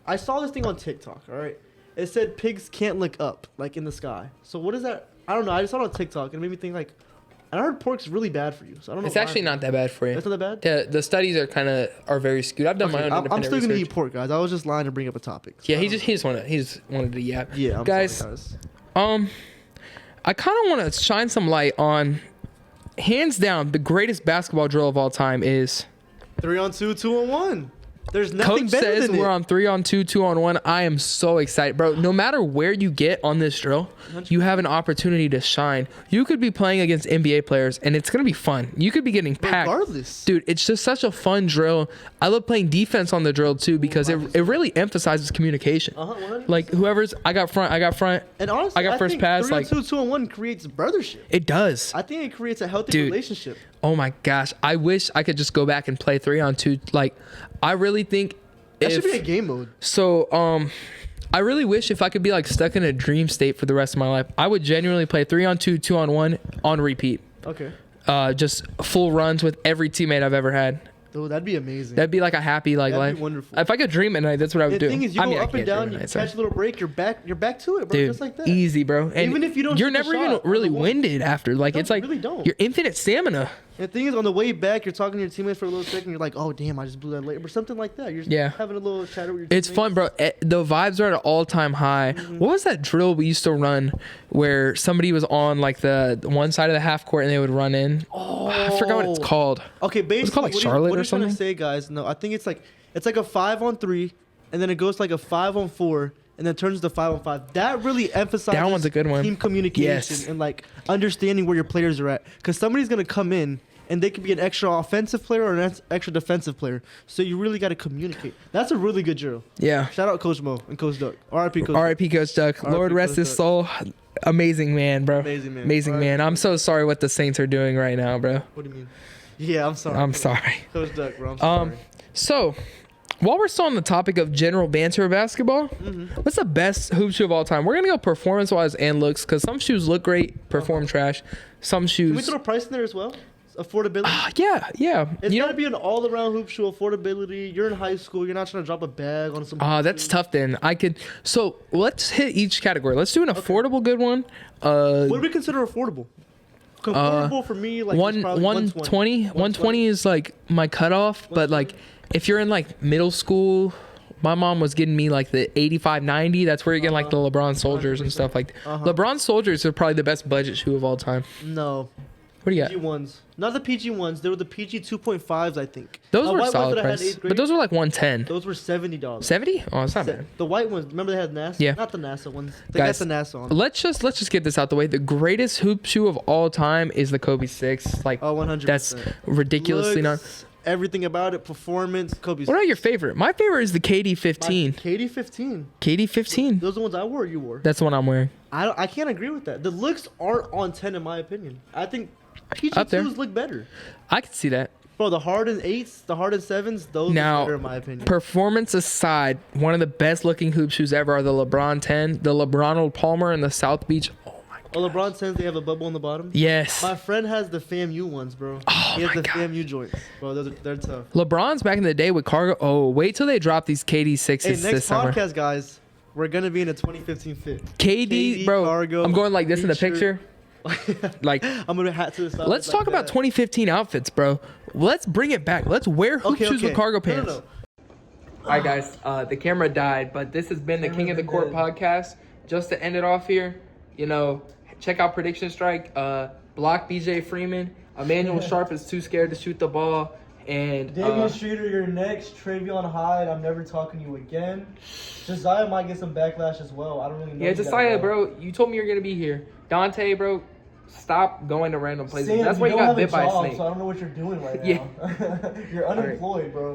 C: I saw this thing on TikTok. All right, it said pigs can't look up, like in the sky. So what is that? I don't know. I just saw it on TikTok and it made me think like, and I heard pork's really bad for you. So I don't know.
B: it's
C: why.
B: actually not that bad for you.
C: It's not that bad.
B: The studies are very skewed. I've done my
C: Okay,
B: own
C: I'm
B: independent
C: still gonna
B: research.
C: eat pork, guys. I was just lying to bring up a topic. So
B: Yeah,
C: I
B: he
C: don't
B: just wanted to yap.
C: know. Yeah, I'm
B: guys,
C: sorry, guys.
B: I kind of want to shine some light on, hands down, the greatest basketball drill of all time is.
C: 3-on-2, 2-on-1. There's nothing
B: Coach
C: better
B: says
C: than
B: we're
C: it.
B: on 3-on-2, 2-on-1. I am so excited, bro. No matter where you get on this drill, you have an opportunity to shine. You could be playing against NBA players, and it's gonna be fun. You could be getting packed.
C: Regardless.
B: Dude, it's just such a fun drill. I love playing defense on the drill too because it really emphasizes communication.
C: 100%.
B: Like whoever's I got front.
C: And honestly,
B: I got first
C: think
B: pass,
C: 3-on-2, 2-on-1 creates brothership.
B: It does.
C: I think it creates a healthy
B: Dude.
C: relationship.
B: Oh my gosh, I wish I could just go back and play 3-on-2. Like, I really think
C: That should be a game mode.
B: So, I really wish if I could be like stuck in a dream state for the rest of my life, I would genuinely play 3-on-2, 2-on-1 on repeat.
C: Okay.
B: Just full runs with every teammate I've ever had.
C: Oh, that'd be amazing.
B: That'd be like a happy like
C: That'd
B: life.
C: be wonderful.
B: If I could dream at night, that's what I would
C: the
B: do.
C: thing is, you
B: I
C: go
B: mean, I
C: up and
B: can't dream
C: down,
B: at
C: you
B: night, sorry.
C: catch a little break, you're back to it, bro.
B: Dude,
C: just like that.
B: easy, bro. And
C: Even if you don't
B: you're
C: shoot the
B: never even
C: shot,
B: really
C: on the wall.
B: winded after. Like,
C: No,
B: it's like
C: you really don't.
B: you're infinite stamina.
C: And the thing is, on the way back, you're talking to your teammates for a little second. You're like, oh, damn, I just blew that late. Or something like that. You're just
B: Yeah.
C: having a little chatter with your
B: It's
C: teammates.
B: fun, bro. The vibes are at an all-time high.
C: Mm-hmm.
B: What was that drill we used to run where somebody was on like the one side of the half court and they would run in? Oh, I forgot what it's called.
C: Okay, basically,
B: called, like,
C: what
B: Charlotte
C: what
B: or
C: are you trying
B: something?
C: to say, guys? No, I think it's like a 5-on-3, and then it goes to like a 5-on-4, and then turns to 5-on-5. That really emphasizes
B: That one's a good one.
C: team communication
B: Yes.
C: and like understanding where your players are at. Because somebody's gonna come in and they could be an extra offensive player or an extra defensive player. So you really got to communicate. That's a really good drill.
B: Yeah.
C: Shout out Coach Mo and Coach Duck. R.I.P. Coach. Duck.
B: R.I.P. Coach Duck.
C: R.I.P.
B: Lord rest
C: Coach
B: his
C: Duck.
B: soul. Amazing man, bro.
C: Amazing man.
B: Amazing
C: R.I.P.
B: man. I'm so sorry what the Saints are doing right now, bro.
C: What do you mean? Yeah, I'm sorry.
B: I'm sorry.
C: Coach Duck, bro. I'm sorry.
B: So, while we're still on the topic of general banter of basketball, what's the best hoop shoe of all time? We're gonna go performance-wise and looks, because some shoes look great, perform trash. Some
C: Can we
B: shoes,
C: throw a price in there as well? Affordability.
B: yeah.
C: It's
B: You
C: gotta
B: know,
C: be an all-around hoop shoe affordability. You're in high school. You're not trying to drop a bag on some.
B: that's tough. Then I could. So let's hit each category. Let's do an affordable good one.
C: What do we consider affordable? Affordable for me, like
B: One
C: is probably
B: 120. 120 is like my cutoff, but like if you're in like middle school, my mom was getting me like the 85 90. That's where you're getting like the LeBron Soldiers and stuff like that. LeBron Soldiers are probably the best budget shoe of all time.
C: No,
B: What do you got?
C: PG ones, not the PG ones. They were the PG 2.5s, I think.
B: Those
C: The
B: were
C: white ones
B: solid
C: that I had
B: price,
C: eighth grade,
B: but those were like 110.
C: those were $70.
B: 70? Oh, it's not bad.
C: The white ones, remember they had NASA?
B: Yeah.
C: Not the NASA ones. They
B: Guys,
C: got the NASA on.
B: Let's just get this out the way. The greatest hoop shoe of all time is the Kobe 6. Like,
C: Oh, 100%.
B: that's ridiculously not.
C: Looks, everything about it, performance, Kobe's.
B: What are your favorite? My favorite is the KD 15.
C: KD 15.
B: KD 15.
C: Those are the ones I wore. You wore.
B: That's the one I'm wearing.
C: I can't agree with that. The looks aren't on 10 in my opinion. I think
B: Up there.
C: PG2s look better.
B: I can see that.
C: Bro, the Harden 8s, the Harden 7s, those
B: Now,
C: look better in my opinion.
B: Performance aside, one of the best looking hoop shoes ever are the LeBron 10, the LeBron Palmer, and the South Beach. Oh my god.
C: Oh, LeBron 10s, they have a bubble on the bottom.
B: Yes.
C: My friend has the FAMU ones, bro.
B: Oh
C: He has
B: my
C: the
B: God.
C: FAMU joints. Bro, they're tough.
B: LeBron's back in the day with cargo. Oh, wait till they drop these KD 6s
C: Hey,
B: this
C: next
B: summer.
C: podcast, guys, we're going to be in a 2015 fit.
B: KD, bro.
C: cargo,
B: I'm going like this in the
C: t-shirt.
B: picture. Like,
C: I'm going to hat to the side.
B: let's
C: like
B: talk about
C: that.
B: 2015 outfits, bro. Let's bring it back. Let's wear hoop shoes with cargo pants.
C: No.
B: All right, guys. The camera died, but this has been the King of the Court podcast. Just to end it off here, check out Prediction Strike. Block BJ Freeman. Emmanuel Sharp is too scared to shoot the ball. And
C: Damian Streeter, you're next. Travion Hyde, I'm never talking to you again. Josiah might get some backlash as well. I don't really know.
B: yeah, Josiah, bro, you told me you're gonna be here. Dante, bro, stop going to random places.
C: Sam,
B: That's why you got bit by a snake.
C: So I don't know what you're doing right now.
B: Yeah.
C: You're unemployed, bro.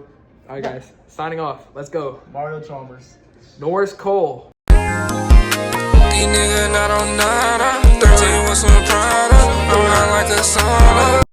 B: All right, guys. Signing off. Let's go.
C: Mario Chalmers.
B: Norris Cole.
D: These niggas not on nada. 13 with some Prada. I'm hot like a sauna.